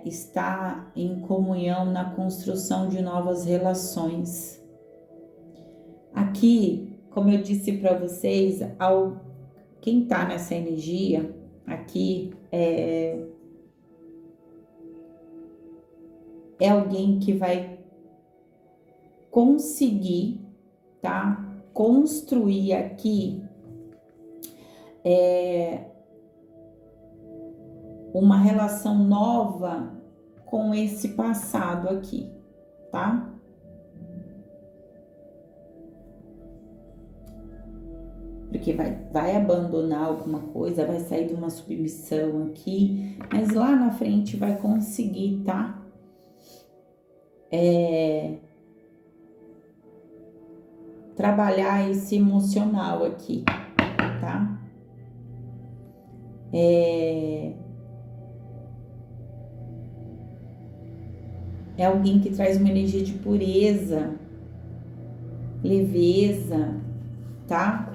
está em comunhão na construção de novas relações. Aqui, como eu disse para vocês, quem está nessa energia aqui é alguém que vai conseguir, tá? Construir aqui uma relação nova com esse passado aqui, tá? Porque vai abandonar alguma coisa, vai sair de uma submissão aqui, mas lá na frente vai conseguir, tá? Trabalhar esse emocional aqui, tá? É alguém que traz uma energia de pureza, leveza, tá?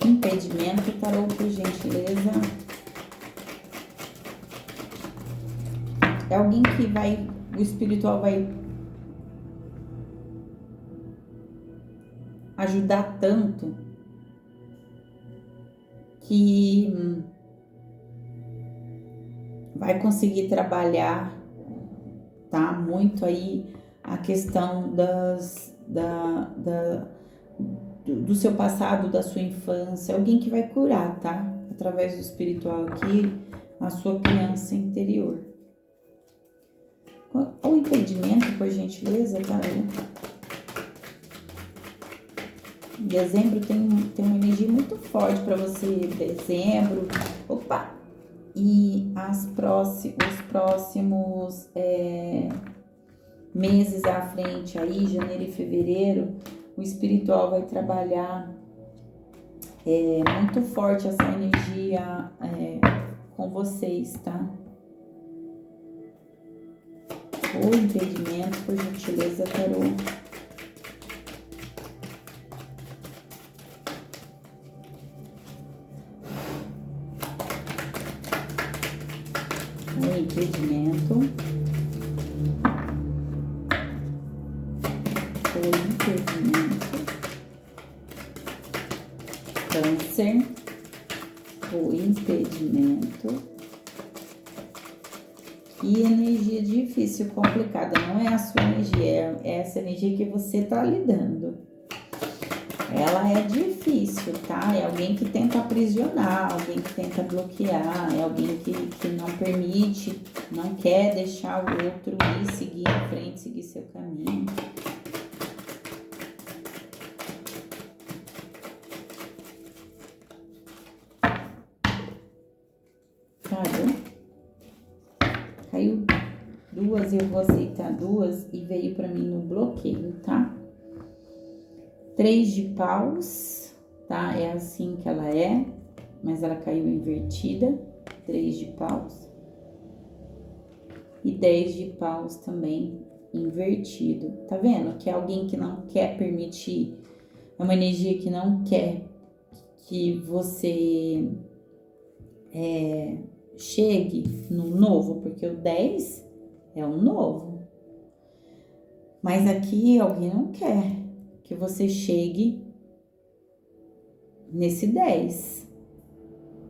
Impedimento, tarô, por gentileza. É alguém que o espiritual vai ajudar tanto que vai conseguir trabalhar, tá? Muito aí a questão do seu passado, da sua infância. Alguém que vai curar, tá? Através do espiritual aqui, a sua criança interior. O impedimento, por gentileza, tarô. Dezembro tem uma energia muito forte para você. Dezembro. Opa! E os próximos meses à frente aí, janeiro e fevereiro, o espiritual vai trabalhar muito forte essa energia com vocês, tá? O impedimento, por gentileza, tarô. O impedimento. O impedimento. Câncer. O impedimento. E energia difícil, complicada, não é a sua energia, é essa energia que você tá lidando. Ela é difícil, tá? É alguém que tenta aprisionar, alguém que tenta bloquear, é alguém que não permite, não quer deixar o outro ir, seguir em frente, seguir seu caminho. Caiu duas, eu vou aceitar duas e veio pra mim no bloqueio, tá? 3 de paus, tá? É assim que ela é, mas ela caiu invertida. 3 de paus. E 10 de paus também invertido. Tá vendo? Que é alguém que não quer permitir, é uma energia que não quer que você chegue no novo, porque o 10 é um novo. Mas aqui alguém não quer que você chegue nesse 10.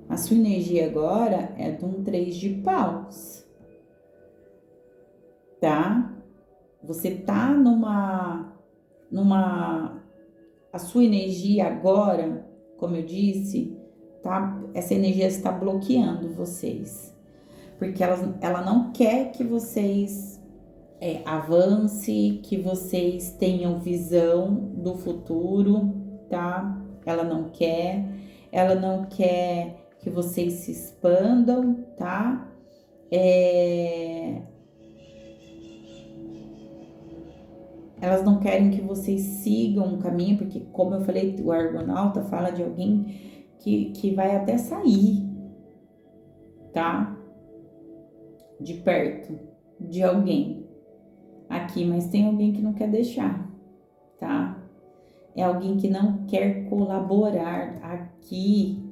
A sua energia agora é de um 3 de paus, tá? Você tá a sua energia agora, como eu disse, tá? Essa energia está bloqueando vocês. porque ela não quer que vocês avance, que vocês tenham visão do futuro, tá? Ela não quer que vocês se expandam, tá? Elas não querem que vocês sigam um caminho, porque, como eu falei, o Argonauta fala de alguém que vai até sair, tá? De perto de alguém aqui, mas tem alguém que não quer deixar, tá? É alguém que não quer colaborar aqui.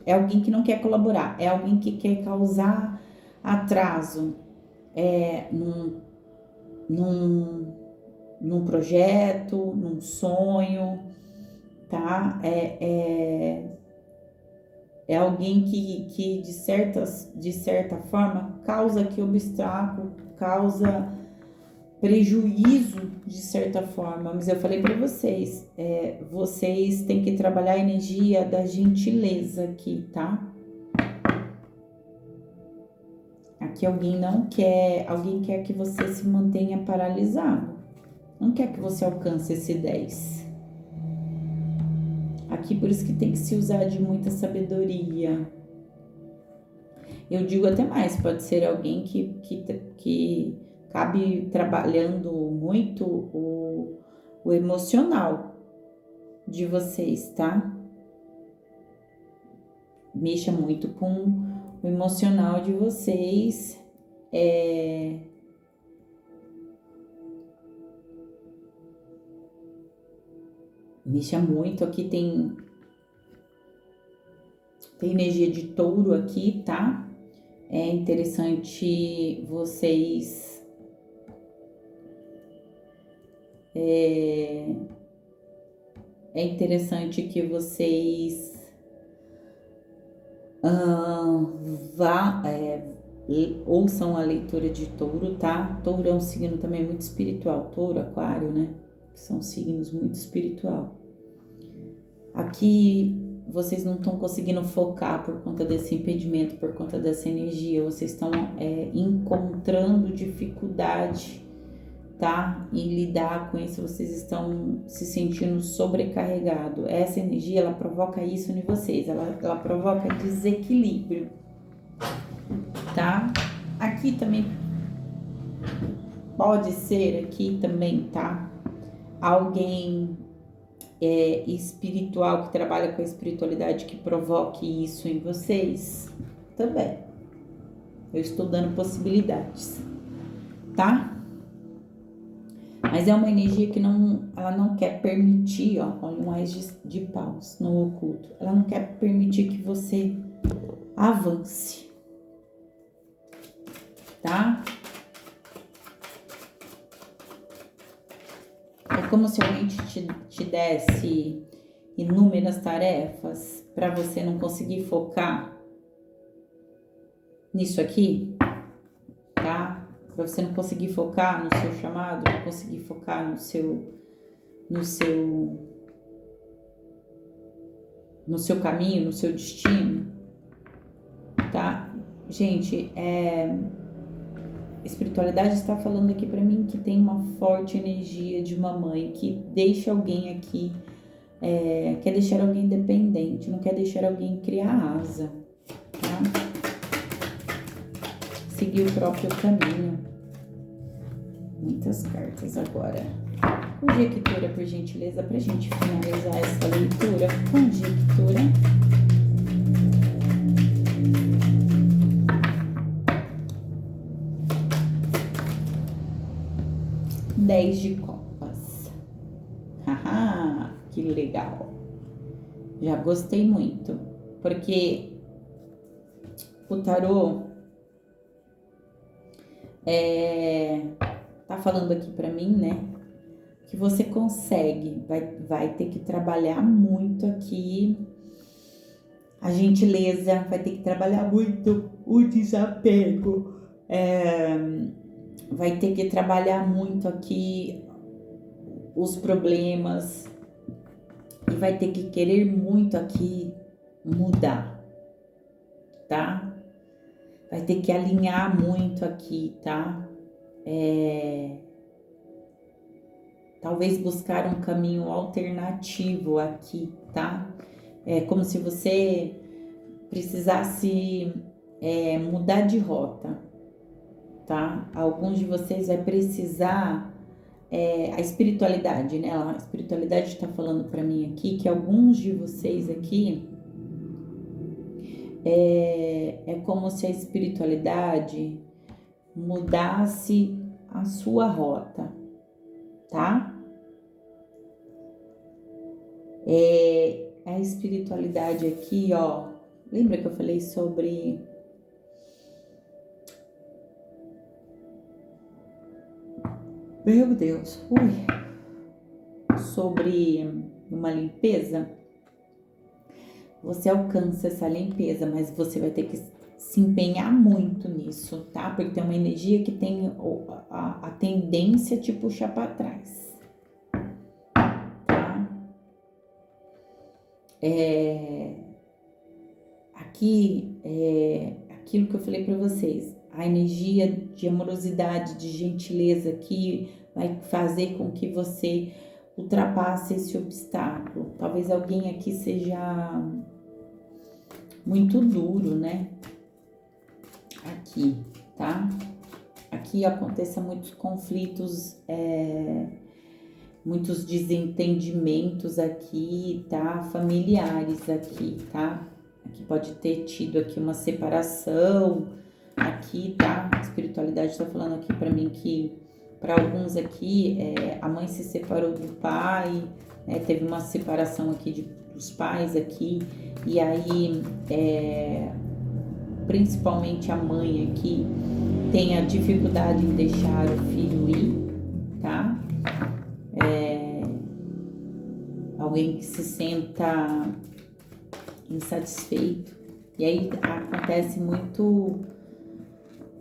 É alguém que não quer colaborar, é alguém que quer causar atraso num projeto, num sonho, tá? É alguém que de certa forma causa aqui obstáculo, causa prejuízo de certa forma, mas eu falei para vocês, vocês têm que trabalhar a energia da gentileza aqui, tá? Aqui alguém quer que você se mantenha paralisado, não quer que você alcance esse 10. Aqui por isso que tem que se usar de muita sabedoria. Eu digo até mais, pode ser alguém que cabe trabalhando muito o emocional de vocês, tá? Mexa muito com o emocional de vocês. Mexa muito. Aqui tem energia de touro aqui, tá? É interessante vocês é interessante que vocês ouçam a leitura de touro, tá? Touro é um signo também muito espiritual, touro, aquário, né? Que são signos muito espiritual. Aqui vocês não estão conseguindo focar por conta desse impedimento, por conta dessa energia, vocês estão encontrando dificuldade, tá? Em lidar com isso, vocês estão se sentindo sobrecarregado. Essa energia, ela provoca isso em vocês, ela provoca desequilíbrio, tá? Aqui também pode ser, aqui também, tá? Alguém espiritual que trabalha com a espiritualidade que provoque isso em vocês também. Eu estou dando possibilidades, tá? Mas é uma energia que ela não quer permitir, ó, olha um ás de paus no oculto. Ela não quer permitir que você avance, tá? É como se alguém te desse inúmeras tarefas para você não conseguir focar nisso aqui, tá? Para você não conseguir focar no seu chamado, não conseguir focar no seu caminho, no seu destino, tá? Gente, espiritualidade está falando aqui para mim que tem uma forte energia de uma mãe que deixa alguém aqui, quer deixar alguém dependente, não quer deixar alguém criar asa, tá? Seguir o próprio caminho. Muitas cartas agora. Conjectura, por gentileza, pra gente finalizar essa leitura. Conjectura. Dez de copas. Haha, que legal. Já gostei muito. Porque o tarô tá falando aqui pra mim, né? Que você consegue, vai ter que trabalhar muito aqui a gentileza, vai ter que trabalhar muito o desapego, vai ter que trabalhar muito aqui os problemas, e vai ter que querer muito aqui mudar, tá? Vai ter que alinhar muito aqui, tá? Talvez buscar um caminho alternativo aqui, tá? É como se você precisasse mudar de rota, tá? Alguns de vocês vai precisar a espiritualidade, né? A espiritualidade está falando para mim aqui que alguns de vocês aqui é como se a espiritualidade mudasse a sua rota, tá? A espiritualidade aqui, ó, lembra que eu falei sobre meu Deus, sobre uma limpeza? Você alcança essa limpeza, mas você vai ter que se empenhar muito nisso, tá? Porque tem uma energia que tem a tendência a te puxar para trás, tá? Aqui aquilo que eu falei para vocês, a energia de amorosidade, de gentileza aqui vai fazer com que você ultrapasse esse obstáculo. Talvez alguém aqui seja muito duro, né? Aqui, tá? Aqui aconteça muitos conflitos, muitos desentendimentos aqui, tá? Familiares aqui, tá? Aqui pode ter tido aqui uma separação, aqui, tá? A espiritualidade tá falando aqui para mim que para alguns aqui a mãe se separou do pai, teve uma separação aqui dos pais aqui, e aí principalmente a mãe aqui tem a dificuldade em deixar o filho ir, tá? Alguém que se senta insatisfeito, e aí acontece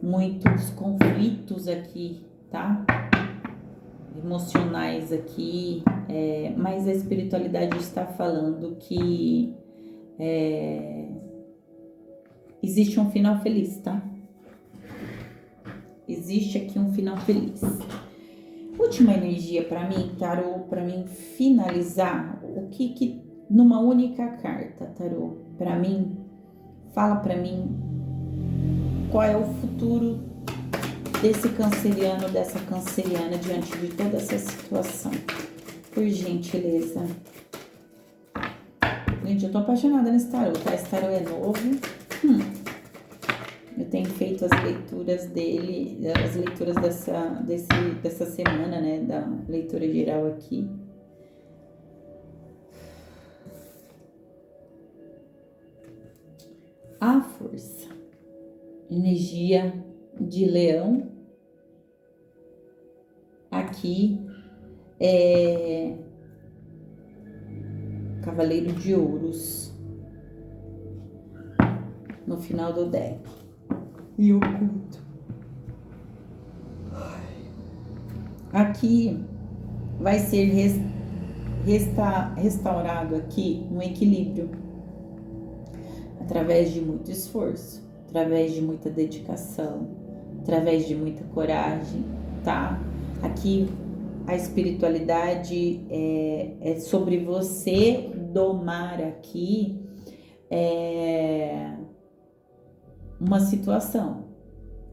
muitos conflitos aqui, tá? Emocionais aqui, mas a espiritualidade está falando que existe um final feliz, tá? Existe aqui um final feliz. Última energia para mim, tarô, para mim finalizar, o que numa única carta, tarô, para mim, fala para mim qual é o futuro desse canceriano, dessa canceriana diante de toda essa situação. Por gentileza. Gente, eu tô apaixonada nesse tarô, tá? Esse tarô é novo. Eu tenho feito as leituras dele, as leituras dessa semana, né? Da leitura geral aqui. A força. Energia de leão. Aqui Cavaleiro de Ouros. No final do deck. E oculto. Aqui vai ser restaurado aqui um equilíbrio. Através de muito esforço. Através de muita dedicação. Através de muita coragem, tá? Aqui a espiritualidade é sobre você domar aqui uma situação.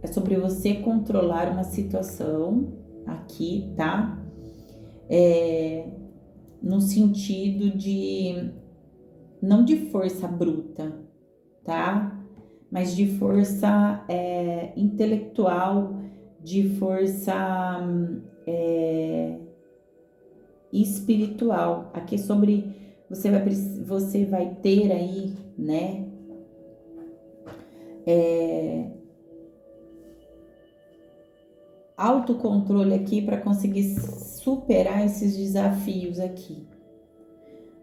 É sobre você controlar uma situação aqui, tá? No sentido de não de força bruta, tá? Mas de força intelectual, de força espiritual. Aqui sobre você vai ter aí, né? Autocontrole aqui para conseguir superar esses desafios aqui,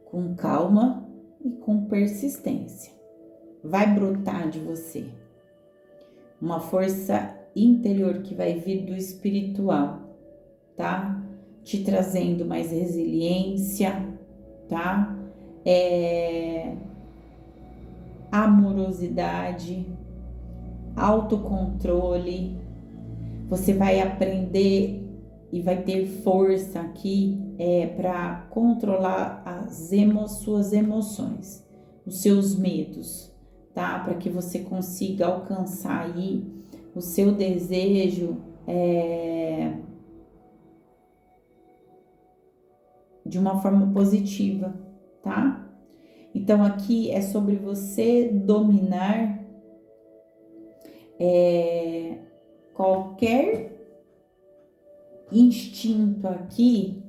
com calma e com persistência. Vai brotar de você uma força interior que vai vir do espiritual, tá? Te trazendo mais resiliência, tá? amorosidade, autocontrole. Você vai aprender e vai ter força aqui para controlar suas emoções, os seus medos, tá? Para que você consiga alcançar aí o seu desejo de uma forma positiva, tá? Então aqui é sobre você dominar qualquer instinto aqui,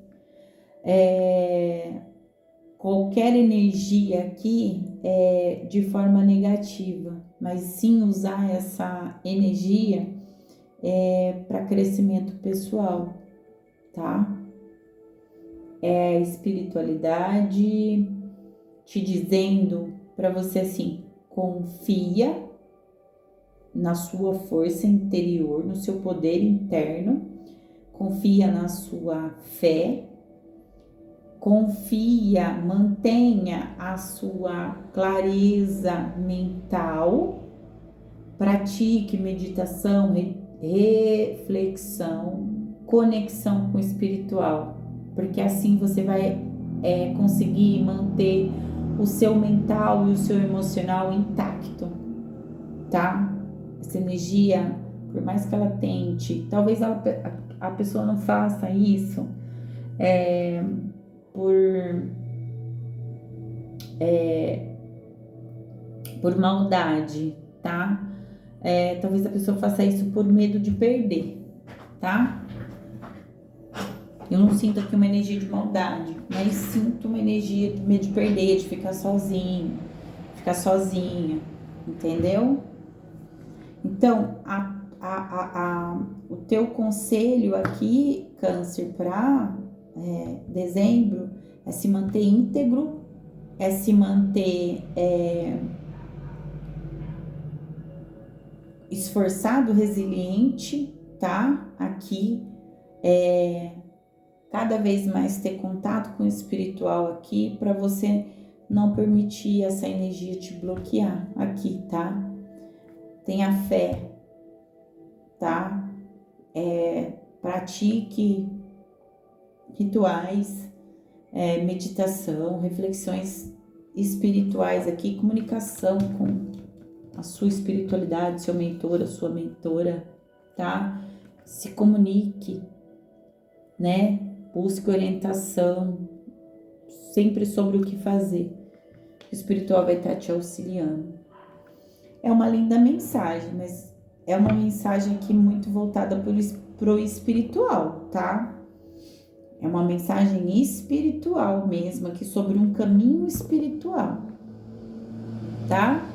qualquer energia aqui de forma negativa, mas sim usar essa energia para crescimento pessoal, tá? Espiritualidade te dizendo para você assim, confia na sua força interior, no seu poder interno, confia na sua fé, confia, mantenha a sua clareza mental, pratique meditação, reflexão, conexão com o espiritual, porque assim você vai conseguir manter o seu mental e o seu emocional intacto, tá? Essa energia, por mais que ela tente, talvez a pessoa não faça isso por maldade, tá? Talvez a pessoa faça isso por medo de perder, tá? Eu não sinto aqui uma energia de maldade, mas sinto uma energia de medo de perder, de ficar sozinho, ficar sozinha, entendeu? Então, o teu conselho aqui, Câncer, para dezembro, é se manter íntegro, é se manter esforçado, resiliente, tá? Aqui, cada vez mais ter contato com o espiritual aqui, para você não permitir essa energia te bloquear aqui, tá? Tenha fé, tá? Pratique rituais, meditação, reflexões espirituais aqui, comunicação com a sua espiritualidade, seu mentor, a sua mentora, tá? Se comunique, né? Busque orientação, sempre sobre o que fazer. O espiritual vai estar te auxiliando. É uma linda mensagem, mas é uma mensagem aqui muito voltada pro espiritual, tá? É uma mensagem espiritual mesmo, aqui sobre um caminho espiritual, tá?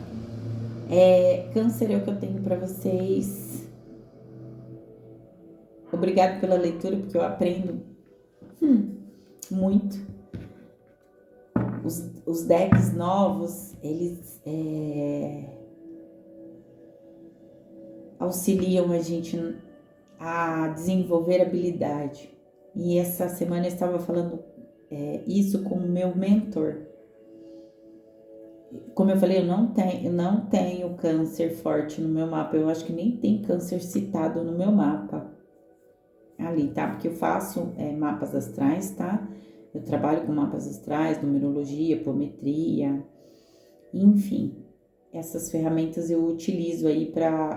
Câncer é o que eu tenho para vocês. Obrigado pela leitura, porque eu aprendo muito. Os decks novos, eles auxiliam a gente a desenvolver habilidade. E essa semana eu estava falando isso com o meu mentor. Como eu falei, eu não tenho câncer forte no meu mapa. Eu acho que nem tem câncer citado no meu mapa. Ali, tá? Porque eu faço mapas astrais, tá? Eu trabalho com mapas astrais, numerologia, apometria, enfim. Essas ferramentas eu utilizo aí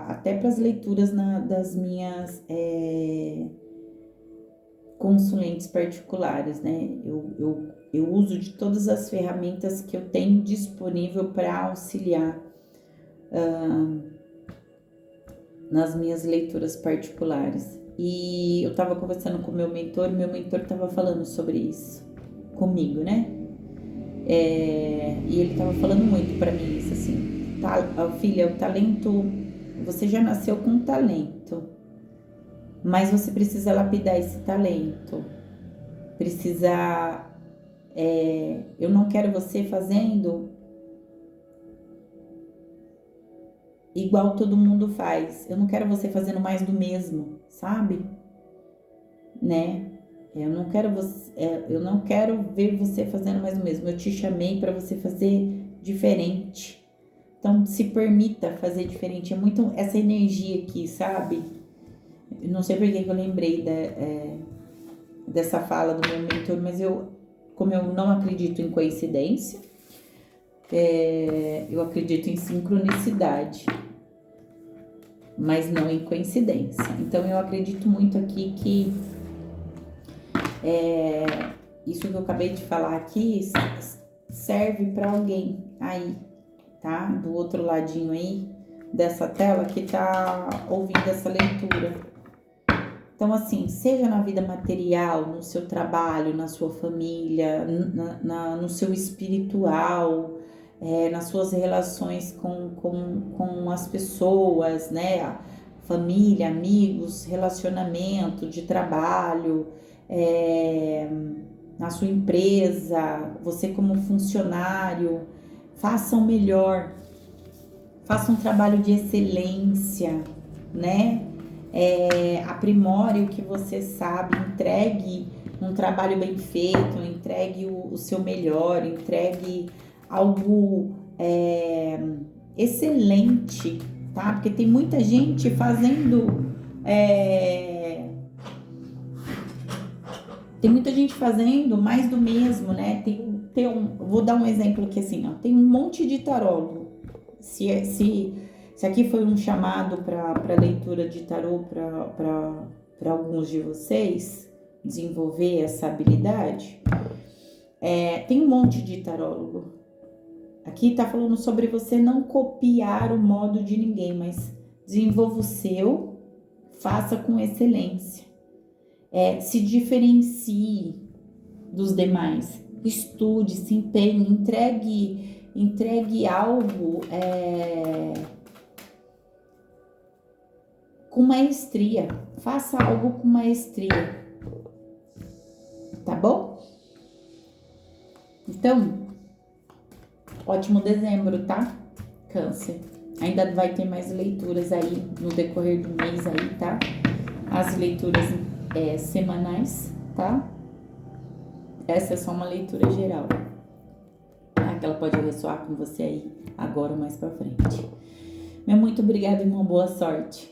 até para as leituras das minhas consulentes particulares, né? Eu uso de todas as ferramentas que eu tenho disponível para auxiliar nas minhas leituras particulares. E eu tava conversando com o meu mentor tava falando sobre isso comigo, né? E ele tava falando muito para mim isso, assim, filha, o talento, você já nasceu com um talento, mas você precisa lapidar esse talento, eu não quero você fazendo igual todo mundo faz, eu não quero você fazendo mais do mesmo, sabe? Né? Eu não quero ver você fazendo mais o mesmo. Eu te chamei para você fazer diferente. Então, se permita fazer diferente. É muito essa energia aqui, sabe? Eu não sei por que eu lembrei dessa fala do meu mentor, mas como eu não acredito em coincidência, eu acredito em sincronicidade, mas não em coincidência. Então, eu acredito muito aqui que isso que eu acabei de falar aqui serve para alguém aí, tá? Do outro ladinho aí dessa tela que tá ouvindo essa leitura. Então, assim, seja na vida material, no seu trabalho, na sua família, no seu espiritual, nas suas relações com as pessoas, né? Família, amigos, relacionamento de trabalho, na sua empresa, você como funcionário, faça o melhor, faça um trabalho de excelência, né? Aprimore o que você sabe, entregue um trabalho bem feito, entregue o seu melhor, entregue algo excelente, tá? Porque tem muita gente fazendo mais do mesmo, né? Vou dar um exemplo aqui assim, ó, tem um monte de tarólogo. Se aqui foi um chamado para leitura de tarô para alguns de vocês desenvolver essa habilidade, tem um monte de tarólogo. Aqui tá falando sobre você não copiar o modo de ninguém, mas desenvolva o seu, faça com excelência. Se diferencie dos demais, estude, se empenhe, entregue algo com maestria, faça algo com maestria, tá bom? Então, ótimo dezembro, tá? Câncer. Ainda vai ter mais leituras aí no decorrer do mês aí, tá? As leituras semanais, tá? Essa é só uma leitura geral, tá? Que ela pode ressoar com você aí agora ou mais pra frente. Meu muito obrigada e uma boa sorte.